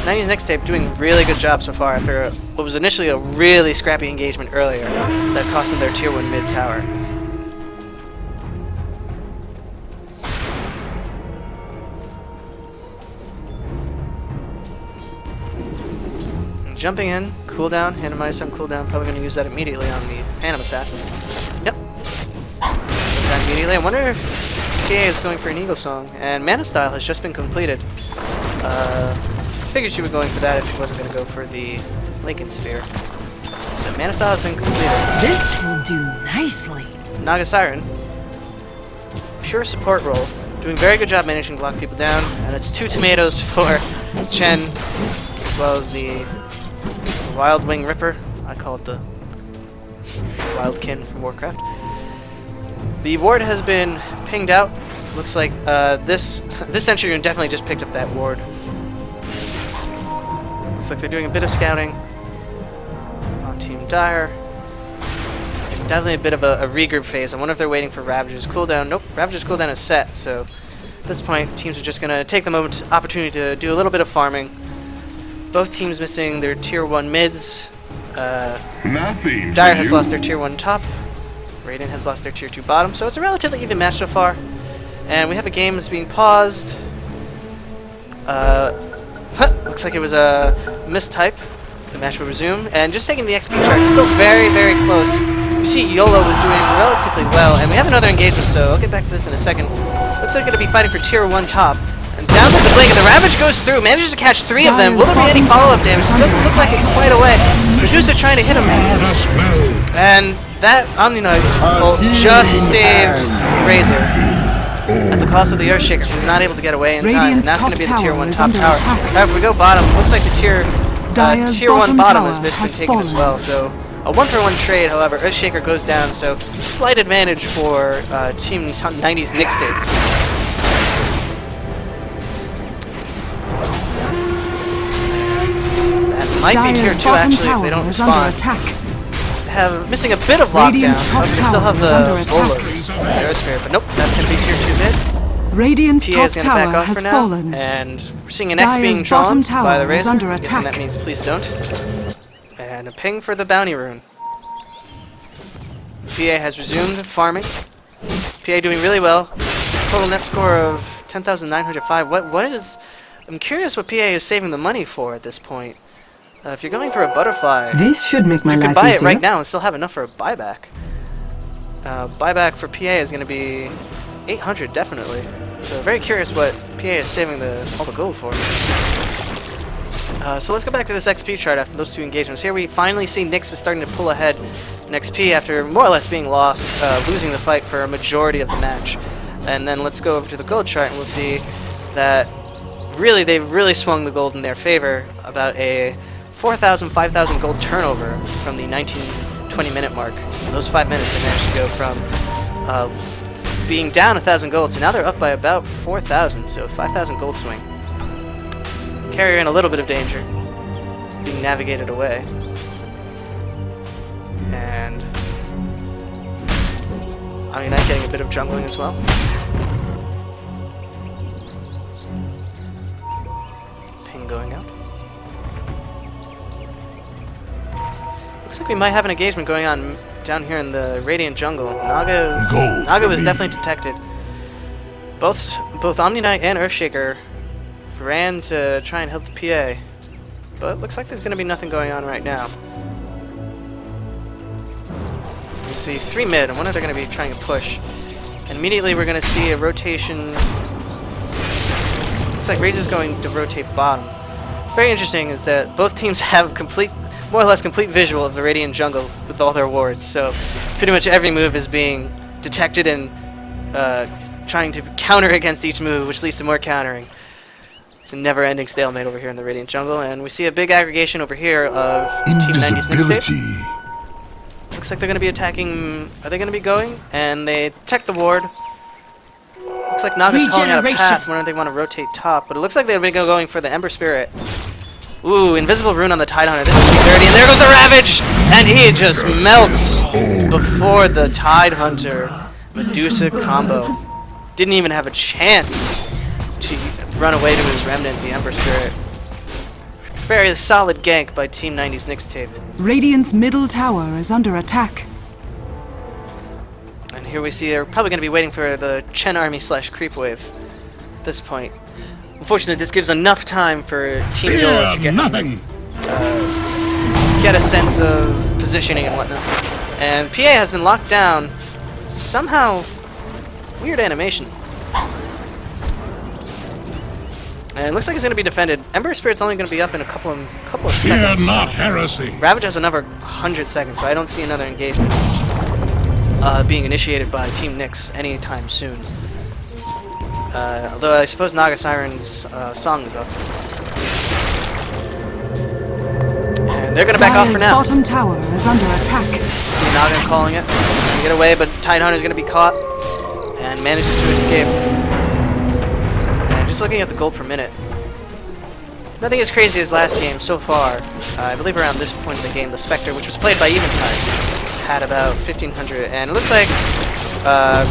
90's next tape doing a really good job so far after what was initially a really scrappy engagement earlier that cost them their tier 1 mid tower. And jumping in, cooldown, hand minus some cooldown, probably going to use that immediately on the Phantom Assassin. Yep. Cooldown immediately. I wonder if PA is going for an Eagle Song, and Mana Style has just been completed. Figured she was going for that if she wasn't going to go for the Lincoln Sphere. So Mana Style has been completed. This will do nicely. Naga Siren, pure support role, doing very good job managing to lock people down, and it's 2 tomatoes for Chen, as well as the Wild Wing Ripper. I call it the Wildkin from Warcraft. The ward has been pinged out. Looks like this Centurion definitely just picked up that ward. Looks like they're doing a bit of scouting on Team Dire. Definitely a bit of a regroup phase. I wonder if they're waiting for Ravage's cooldown. Nope, Ravage's cooldown is set, so at this point teams are just going to take the opportunity to do a little bit of farming. Both teams missing their tier 1 mids. Nothing. Dire has lost their tier 1 top. Radiant has lost their tier 2 bottom, so it's a relatively even match so far. And we have a game that's being paused. Looks like it was a mistype. The match will resume, and just taking the XP track, still very, very close. You see YOLO was doing relatively well, and we have another engagement, so I'll get back to this in a second. Looks like going to be fighting for tier 1 top. And down to the blink, and the Ravage goes through, manages to catch 3 of them. Will there be any follow-up damage? It doesn't look like it quite away. Medusa trying to hit him. And that Omni-Knight just saved Razor at the cost of the Earthshaker. He's not able to get away in time, and that's going to be the tier 1 top tower. However, if we go bottom, looks like the tier 1 bottom has been taken as well. So a 1-for-1 trade, however, Earthshaker goes down, so slight advantage for Team 90's NYX tape. That might be tier 2 actually if they don't spawn. Missing a bit of lockdown. They still have the Bolas, the Aerosphere, but nope, that's going to be tier 2 mid. Radiant's PA top is going to back tower off has for now, fallen. and we're seeing an X being Dire's drawn bottom by tower the is Razor. under I'm guessing attack. that means please don't. And a ping for the bounty rune. PA has resumed farming. PA doing really well. Total net score of 10,905. What is? I'm curious what PA is saving the money for at this point. If you're going for a butterfly, This should make my you life can buy easier. it right now and still have enough for a buyback. Buyback for PA is going to be 800 definitely. So very curious what PA is saving all the gold for. So let's go back to this XP chart after those two engagements. Here we finally see NYX is starting to pull ahead in XP after more or less being lost, losing the fight for a majority of the match. And then let's go over to the gold chart and we'll see that really they've really swung the gold in their favor. About a 4,000, 5,000 gold turnover from the 19-20 minute mark. In those 5 minutes they managed to go from being down 1,000 gold to now they're up by about 4,000, so 5,000 gold swing. Carrier in a little bit of danger, being navigated away. And Omni-Knight getting a bit of jungling as well. Ping going out. Looks like we might have an engagement going on down here in the Radiant jungle. Naga was definitely detected. Both Omni-Knight and Earthshaker ran to try and help the PA, but it looks like there's going to be nothing going on right now. We see 3 mid, and one of them they're going to be trying to push. And immediately we're going to see a rotation. Looks like Razor's going to rotate bottom. What's very interesting is that both teams have more or less complete visual of the Radiant jungle with all their wards, so pretty much every move is being detected and trying to counter against each move, which leads to more countering. It's a never-ending stalemate over here in the Radiant jungle, and we see a big aggregation over here of Team 90's NYX tape. Looks like they're going to be attacking. Are they going to be going? And they detect the ward. Looks like Naga's calling out a path. Wonder if they want to rotate top, but it looks like they're going to go going for the Ember Spirit. Ooh, Invisible Rune on the Tidehunter. This is dirty, and there goes the Ravage, and he just melts before the Tidehunter Medusa combo. Didn't even have a chance to run away to his remnant, the Ember Spirit. Very solid gank by Team 90's NYX tape. Radiant's middle tower is under attack. And here we see they're probably going to be waiting for the Chen army / creep wave at this point. Unfortunately, this gives enough time for Team YOLO to get a sense of positioning and whatnot. And PA has been locked down. Somehow, weird animation. And it looks like it's going to be defended. Ember Spirit's only going to be up in a couple of seconds. Fear not heresy. Ravage has another 100 seconds, so I don't see another engagement being initiated by Team NYX anytime soon. Although I suppose Naga Siren's song is up. And they're going to back off for now. Bottom tower is under attack. See Naga calling it. Gonna get away, but Tidehunter's going to be caught and manages to escape. And just looking at the gold per minute, nothing as crazy as last game so far. I believe around this point in the game, the Spectre, which was played by Eventide, had about 1,500, and it looks like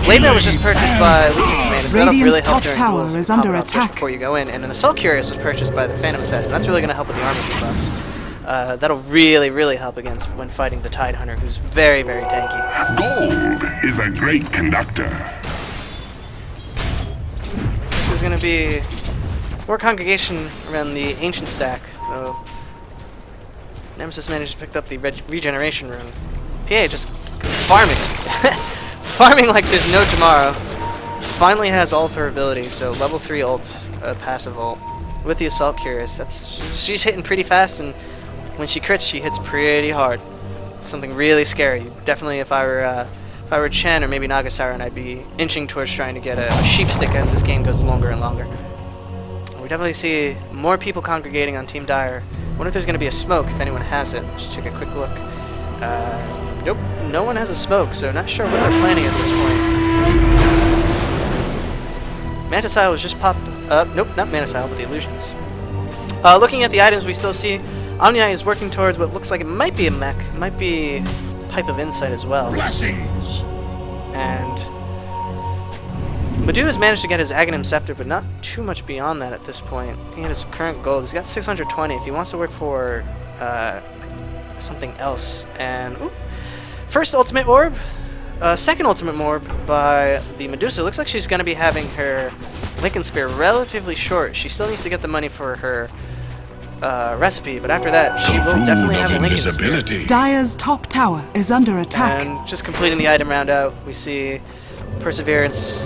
Bladebear was just purchased by Legion Commander, so that'll really help during tower duels is under just attack before you go in. And an Assault Curious was purchased by the Phantom Assassin. That's really going to help with the armor debuffs. That'll really help against when fighting the Tidehunter, who's very tanky. Gold is a great conductor. Looks like there's going to be more congregation around the Ancient stack, though Nemesis managed to pick up the Regeneration Rune. PA just farming. Farming like there's no tomorrow. Finally has all of her abilities, so level 3 ult, passive ult, with the Assault Curious. She's hitting pretty fast, and when she crits, she hits pretty hard. Something really scary. Definitely, if I were Chen or maybe Naga Siren, I'd be inching towards trying to get a sheep stick as this game goes longer and longer. We definitely see more people congregating on Team Dire. Wonder if there's going to be a smoke, if anyone has it. Just take a quick look. Nope, no one has a smoke, so not sure what they're planning at this point. Mantisile was just popped up. Nope, not Mantisile, but the illusions. Looking at the items, we still see Omni-Knight is working towards what looks like it might be a mech. It might be Pipe of Insight as well. Blessings. And Madu has managed to get his Aghanim Scepter, but not too much beyond that at this point. Looking at his current gold, he's got 620. If he wants to work for something else, and first ultimate orb, second ultimate orb by the Medusa. Looks like she's going to be having her Lincoln Spear relatively short. She still needs to get the money for her recipe, but after that, she will definitely have a Lincoln Sphere. invisibility. Dire's top tower is under attack. And just completing the item round out, we see Perseverance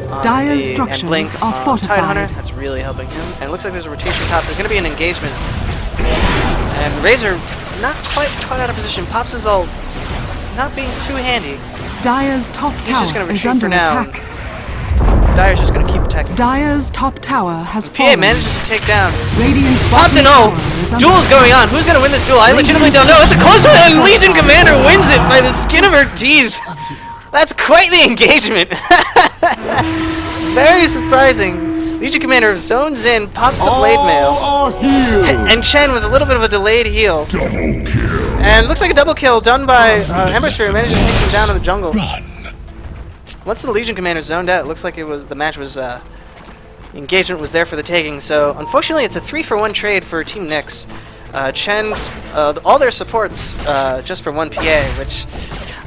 on Dire's the, structures and Blink are on fortified. Tidehunter. That's really helping him. And it looks like there's a rotation top. There's going to be an engagement. And Razor, not quite caught out of position. Pops his ult, not being too handy. Dire's top He's just tower going to is retreat under for now. attack. Dire's just going to keep attacking. Dire's top tower has PA fallen. manages to take down. Radiant's Pops an bottom ult. tower is under Duel's going on. Who's going to win this duel? I legitimately don't know. It's a close one, and Legion Commander wins it by the skin of her teeth. That's quite the engagement. Very surprising. Legion Commander zones in, pops the blade mail, and Chen with a little bit of a delayed heal. Double kill. And looks like a double kill done by Ember Sphere, manages to take him down in the jungle. Run. Once the Legion Commander zoned out, it looks like the match was engagement was there for the taking. So unfortunately, it's a 3-for-1 trade for Team NYX. Chen's all their supports just for 1 PA, which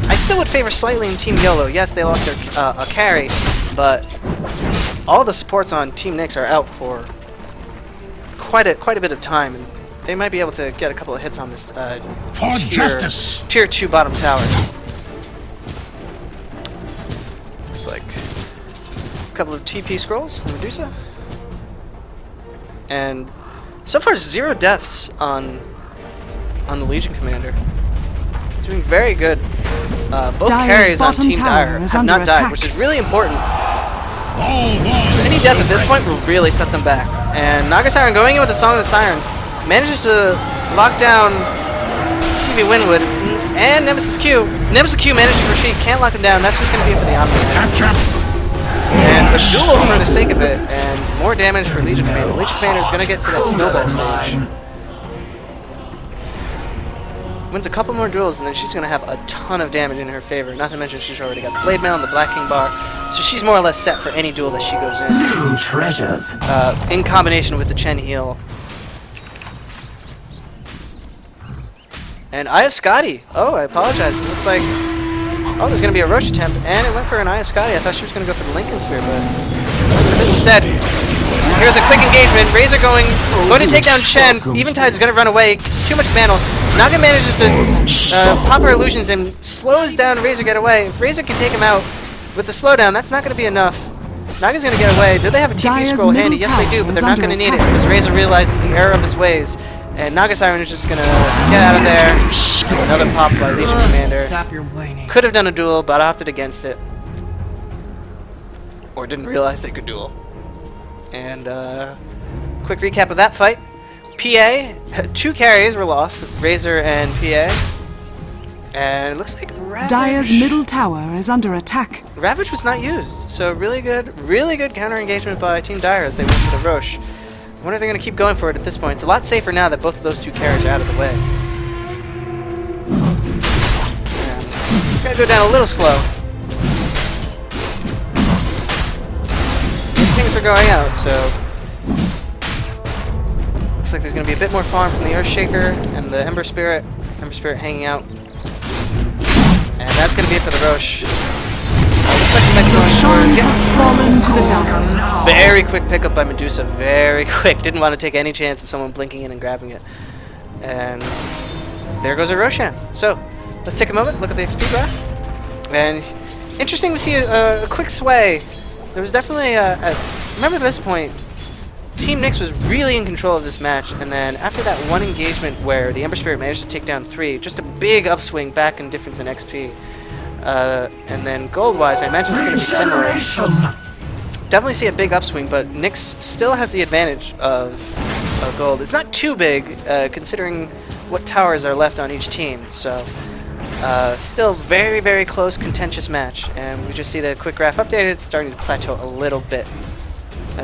I still would favor slightly in Team YOLO. Yes, they lost their a carry, but all the supports on Team NYX are out for quite a bit of time, and they might be able to get a couple of hits on this For justice. tier 2 bottom tower. Looks like a couple of TP scrolls on Medusa, and so far 0 deaths on the Legion Commander. Doing very good. Both Dire's carries on bottom Team tower Dire is have under not died, attack. which is really important. All So any death at this point will really set them back. And Naga Siren going in with the Song of the Siren manages to lock down CV Winwood and Nemesis Q. Nemesis Q manages to retreat, can't lock him down. That's just going to be it for the Omni. Capture. And a duel for the sake of it, and more damage for Legion Commander. Legion Commander is going to get to that snowball stage. Wins a couple more duels, and then she's going to have a ton of damage in her favor. Not to mention she's already got the Blade Mail and the Black King bar, so she's more or less set for any duel that she goes in. New treasures. In combination with the Chen heal. And I have Scotty. Oh, I apologize. It looks like... Oh, there's going to be a Roche attempt, and it went for an Eye of Scotty. I thought she was going to go for the Lincoln Sphere, but... This instead. Here's a quick engagement. Razor going to take down Chen. Eventide's going to run away. It's too much mana. Naga manages to pop her illusions and slows down Razor get away. If Razor can take him out with the slowdown, that's not going to be enough. Naga's going to get away. Do they have a TP Dire's scroll middle handy? Yes, they do, tower but is they're not under going to need it attack. because Razor realizes the error of his ways. And Naga Siren is just going to get out of there. Another pop by Legion Commander. Stop your whining. Could have done a duel, but opted against it. Or didn't realize they could duel. And quick recap of that fight. PA, 2 carries were lost, Razor and PA. And it looks like Ravage. Dire's middle tower is under attack. Ravage was not used, so really good counter engagement by Team Dire as they went for the Roche. I wonder if they're going to keep going for it at this point. It's a lot safer now that both of those 2 carries are out of the way. And it's going to go down a little slow. Things are going out, so looks like there's going to be a bit more farm from the Earthshaker and the Ember Spirit. Ember Spirit hanging out. And that's going to be it for the Roche. Looks like we might be going Sean towards... has fallen to the Dire. Very quick pickup by Medusa. Very quick. Didn't want to take any chance of someone blinking in and grabbing it. And there goes a Roshan. So, let's take a moment, look at the XP graph. And interesting to see a quick sway. There was definitely remember at this point, Team NYX was really in control of this match, and then after that one engagement where the Ember Spirit managed to take down 3, just a big upswing back in difference in XP. And then gold-wise, I imagine it's going to be similar. Definitely see a big upswing, but NYX still has the advantage of gold. It's not too big, considering what towers are left on each team, so... still very, very close, contentious match, and we just see the quick graph updated. It's starting to plateau a little bit.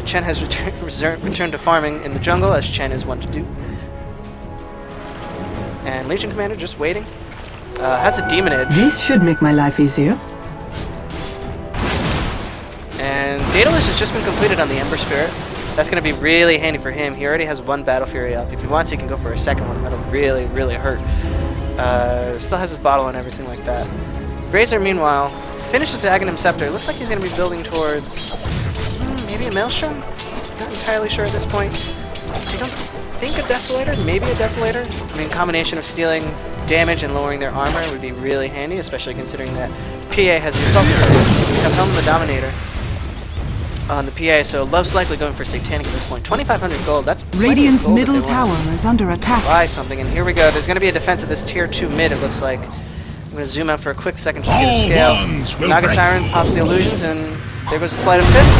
Chen has returned to farming in the jungle, as Chen is one to do. And Legion Commander just waiting. Has a Demon Edge. This should make my life easier. And Daedalus has just been completed on the Ember Spirit. That's going to be really handy for him. He already has 1 Battle Fury up. If he wants, he can go for a second one. That'll really, really hurt. Still has his bottle and everything like that. Razor, meanwhile, finishes the Aghanim Scepter. Looks like he's going to be building towards maybe a Maelstrom? Not entirely sure at this point. I don't think a Desolator, maybe a Desolator. I mean, combination of stealing damage and lowering their armor would be really handy, especially considering that PA has Assault Conservative. We have Helm the Dominator on the PA, so Love's likely going for Satanic at this point. 2,500 gold, that's plenty of Radiant's gold if middle they want tower is under attack. buy something, and here we go. There's going to be a defense of this tier 2 mid, it looks like. I'm going to zoom out for a quick second just to get a scale. Naga Siren pops the illusions, and there goes a Sleight of Fist.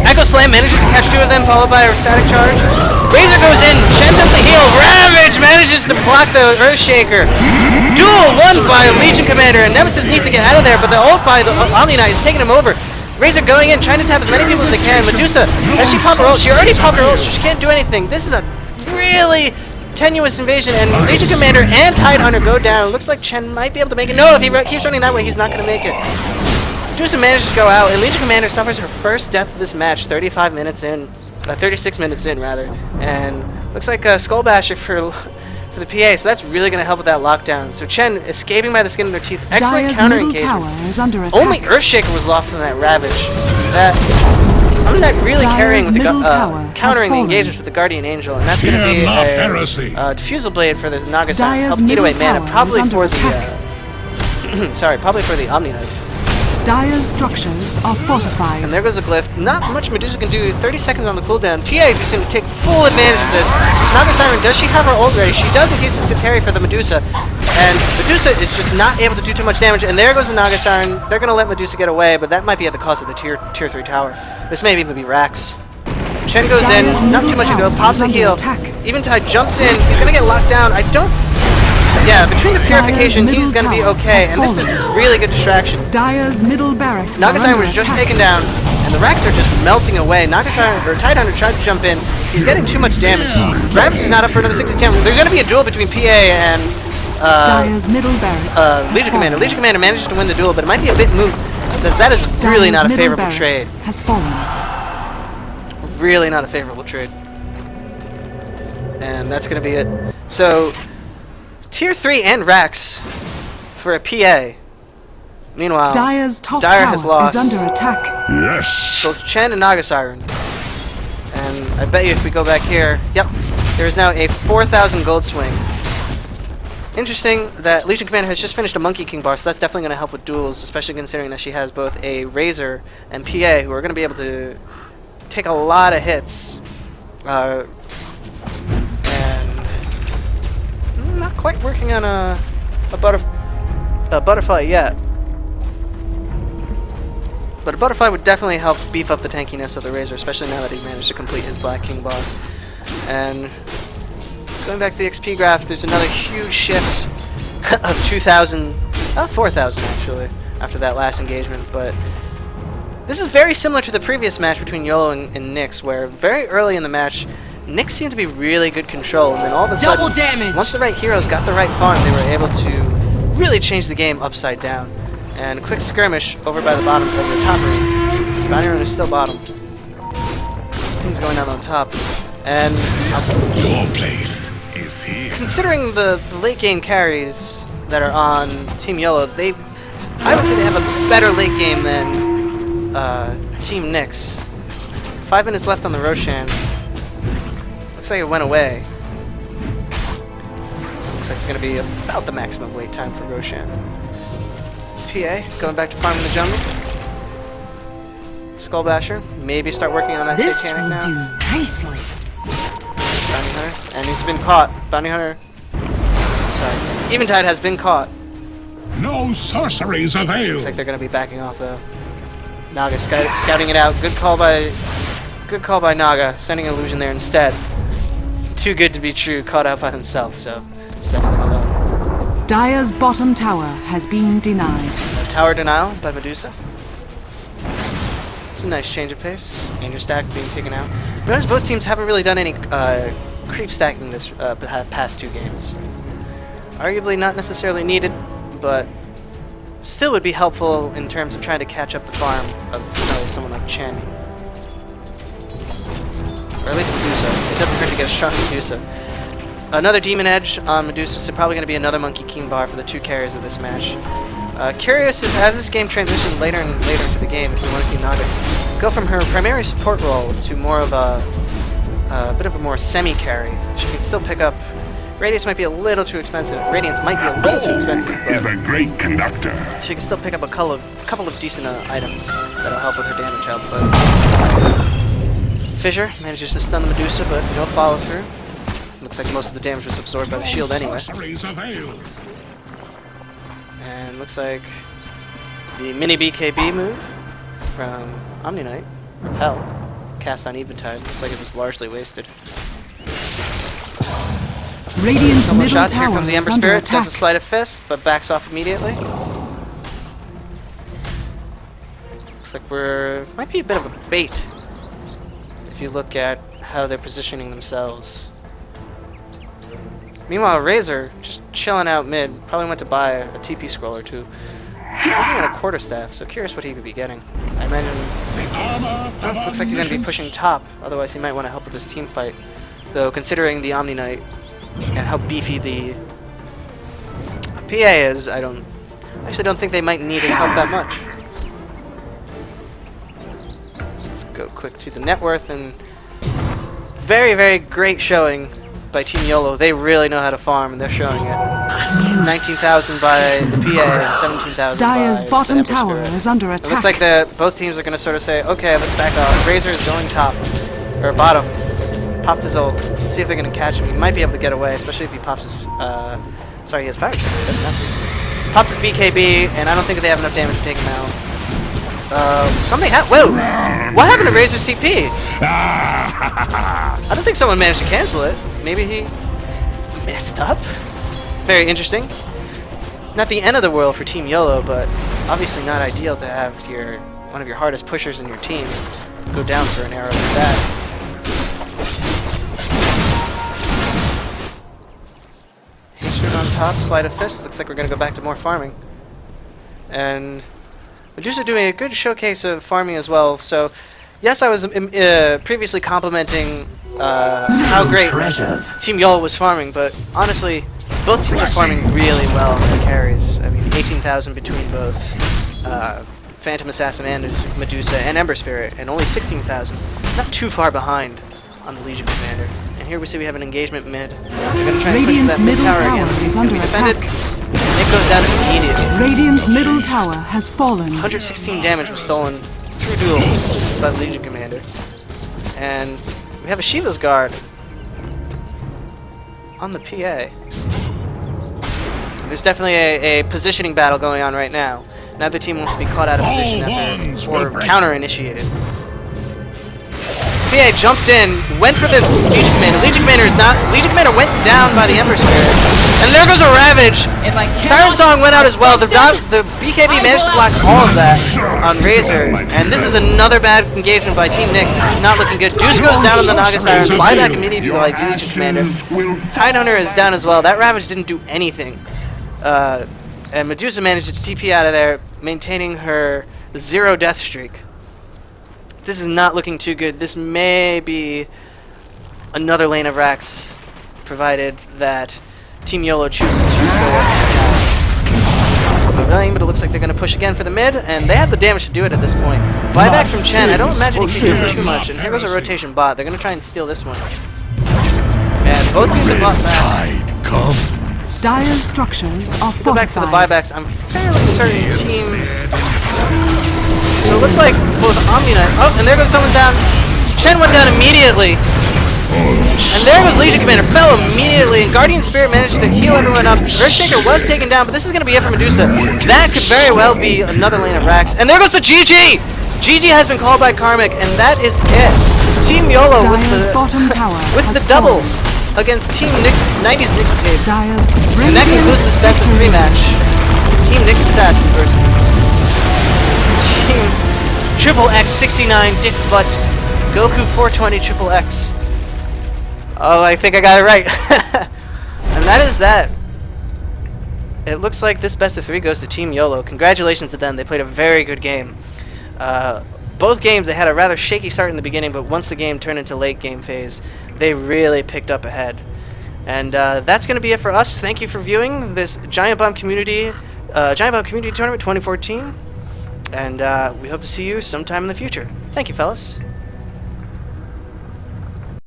Echo Slam manages to catch 2 of them, followed by a Static Charge. Razor goes in, Chen does the heal. Ravage manages to block the Earthshaker. Duel won by Legion Commander, and Nemesis needs to get out of there, but the ult by the Omni Knight is taking him over. Razor going in, trying to tap as many people as they can. Medusa, as she popped her ult, she already popped her ult, so she can't do anything. This is a really tenuous invasion, and Legion Commander and Tidehunter go down. Looks like Chen might be able to make it. No, if he keeps running that way, he's not going to make it. Medusa managed to go out, and Legion Commander suffers her first death of this match, 36 minutes in, rather. And looks like a Skull Basher for the PA, so that's really going to help with that lockdown. So Chen escaping by the skin of their teeth. Excellent Dire's counter middle engagement. tower is under attack. Only Earthshaker was lost from that Ravage. I'm not really carrying with the middle tower has countering the fallen. engagements with the Guardian Angel, and that's going to be Fear not a heresy. Diffusal Blade for the Naga Siren. Dire's Help eat away middle mana, tower probably is for under the sorry, probably for the Omni Knight. Dire's structures are fortified. And there goes a glyph. Not much Medusa can do. 30 seconds on the cooldown. PA is going to take full advantage of this. Naga Siren, does she have her ult ready? She does in case this gets hairy for the Medusa. And Medusa is just not able to do too much damage. And there goes the Naga Siren. They're going to let Medusa get away, but that might be at the cost of the tier 3 tower. This may even be Rax. Chen goes in, Dire's not too middle much to go, tower pops is a under heal. attack. Eventide jumps in. He's going to get locked down. Yeah, between the purification, middle he's going to be tower okay. has And this is fallen. really good distraction. Dire's middle barracks Naga are Siren under was just attack. taken down, and the Rax are just melting away. Naga Siren, or Tidehunter tried to jump in. He's getting too much damage. Ravage is not up for another 60 damage. There's going to be a duel between PA and Dire's middle barracks has Legion Commander. fallen. Legion Commander manages to win the duel, but it might be a bit moot, because that is really Dire's not a middle favorable barracks trade. has fallen. Really not a favorable trade. And that's going to be it. So, Tier 3 and Rax for a PA. Meanwhile, Dire's top Dire has tower lost is under attack. Yes. both Chen and Naga Siren. And I bet you if we go back here, yep, there is now a 4,000 gold swing. Interesting that Legion Commander has just finished a Monkey King bar, so that's definitely going to help with duels, especially considering that she has both a Razor and PA, who are going to be able to take a lot of hits. And not quite working on a butterfly yet. But a butterfly would definitely help beef up the tankiness of the Razor, especially now that he managed to complete his Black King bar. And going back to the XP graph, there's another huge shift of 2,000, 4,000 actually, after that last engagement. But this is very similar to the previous match between YOLO and NYX, where very early in the match, NYX seemed to be really good control, and then all of a sudden, Double damage! once the right heroes got the right farm, they were able to really change the game upside down. And a quick skirmish over by the bottom, over the top ring. Bounty Run is still bottom. Things going down on top. And Your place is here. considering the late game carries that are on Team YOLO, I would say they have a better late game than Team NYX. 5 minutes left on the Roshan. Looks like it went away. This looks like it's going to be about the maximum wait time for Roshan. PA, going back to farming the jungle. Skull Basher, maybe start working on that This Satanic will now. do nicely. Bounty Hunter, and he's been caught. Bounty Hunter, sorry. Eventide has been caught. No sorceries avail. Looks like they're going to be backing off though. Naga scouting it out. Good call by Naga, sending Illusion there instead. Too good to be true, caught out by himself, so sending them alone. Dire's bottom tower has been denied. Tower denial by Medusa. It's a nice change of pace. Angel stack being taken out. Notice both teams haven't really done any creep stacking this past 2 games. Arguably not necessarily needed, but still would be helpful in terms of trying to catch up the farm of someone like Chen. Or at least Medusa. It doesn't hurt to get a strong Medusa. Another Demon Edge on Medusa, so probably going to be another Monkey King bar for the 2 carries of this match. Curious is as this game transitions later and later into the game, if we want to see Naga go from her primary support role to more of a a bit of a more semi-carry. She can still pick up. Radiance might be a little too expensive. Radiance might be a little too expensive, Is but a great conductor. she can still pick up a couple of decent items that'll help with her damage output. Fissure manages to stun the Medusa, but no follow through. Looks like most of the damage was absorbed by the shield anyway. Sorceries avail. And looks like the mini BKB move from Omni Knight, Repel, cast on Eventide. Looks like it was largely wasted. Radiant's Couple of middle shots. Here tower comes the is Ember under Spirit, attack. does a sleight of fist, but backs off immediately. Looks like might be a bit of a bait if you look at how they're positioning themselves. Meanwhile, Razor just chilling out mid. Probably went to buy a TP scroll or two. Looking at a quarterstaff, so curious what he could be getting. I imagine. Oh, looks like he's going to be pushing top. Otherwise, he might want to help with this team fight. Though, considering the Omni Knight and how beefy the PA is, I actually don't think they might need his help that much. Let's go quick to the net worth, and very, very great showing by Team YOLO. They really know how to farm, and they're showing it. 19,000 by the PA and 17,000 Dire's by bottom the Ember tower Spirit. is under It attack. looks like both teams are going to sort of say, okay, let's back off. Razor is going top, or bottom. Popped his ult. See if they're going to catch him. He might be able to get away, especially if he pops his, sorry, he has power chest. Pops his BKB, and I don't think they have enough damage to take him out. Whoa! What happened to Razor's TP? I don't think someone managed to cancel it. Maybe he messed up? It's very interesting. Not the end of the world for Team YOLO, but obviously not ideal to have one of your hardest pushers in your team go down for an arrow like that. Hasten on top, sleight of fist. Looks like we're going to go back to more farming. And Medusa doing a good showcase of farming as well. So, yes, I was previously complimenting how great Team YOLO was farming, but honestly, both teams are farming really well on their carries. I mean, 18,000 between both Phantom Assassin and Medusa and Ember Spirit, and only 16,000. Not too far behind on the Legion Commander. And here we see we have an engagement mid. They're going to try and push for that mid tower again. It's is going to under be defended. attack. And it goes down immediately. Radiant's middle tower has fallen. 116 damage was stolen through duels by the Legion Commander. And we have a Shiva's Guard on the PA. There's definitely a positioning battle going on right now. Neither team wants to be caught out of position or counter-initiated. PA jumped in, went for the Legion Commander. Legion Commander went down by the Ember Spirit. And there goes a Ravage! Siren Song went out as well. The BKB managed to block all of that on Razor. And this is another bad engagement by Team NYX. This is not looking good. Deuce goes down on the Naga Siren. Buyback immediately by Legion Commander. Tidehunter is down as well. That Ravage didn't do anything. And Medusa managed to TP out of there, maintaining her 0 death streak. This is not looking too good. This may be another lane of racks, provided that Team YOLO chooses to go up the lane, but it looks like they're going to push again for the mid, and they have the damage to do it at this point. Buyback from Chen, I don't imagine he can do too much, and here goes a rotation bot. They're going to try and steal this one. And both teams have bought back. Dire's structures are Go back to the fortified. buybacks. I'm fairly certain Team... So it looks like both Omni Knight... Oh, and there goes someone down. Chen went down immediately. And there goes Legion Commander. Fell immediately. And Guardian Spirit managed to heal everyone up. Earthshaker was taken down, but this is going to be it for Medusa. That could very well be another lane of racks. And there goes the GG! GG has been called by Karmic, and that is it. Team YOLO with Dire's the, bottom tower with has the double fallen. against Team NYX, 90s NYX tape. Dire's And that concludes this best of 3 match. Team NYX Assassin versus Team Triple X 69 Dick Butts Goku 420 Triple X. Oh, I think I got it right. And that is that. It looks like this best of 3 goes to Team YOLO. Congratulations to them. They played a very good game. Both games, they had a rather shaky start in the beginning, but once the game turned into late game phase, they really picked up ahead. And that's going to be it for us. Thank you for viewing this Giantbomb Community Tournament 2014. And we hope to see you sometime in the future. Thank you, fellas.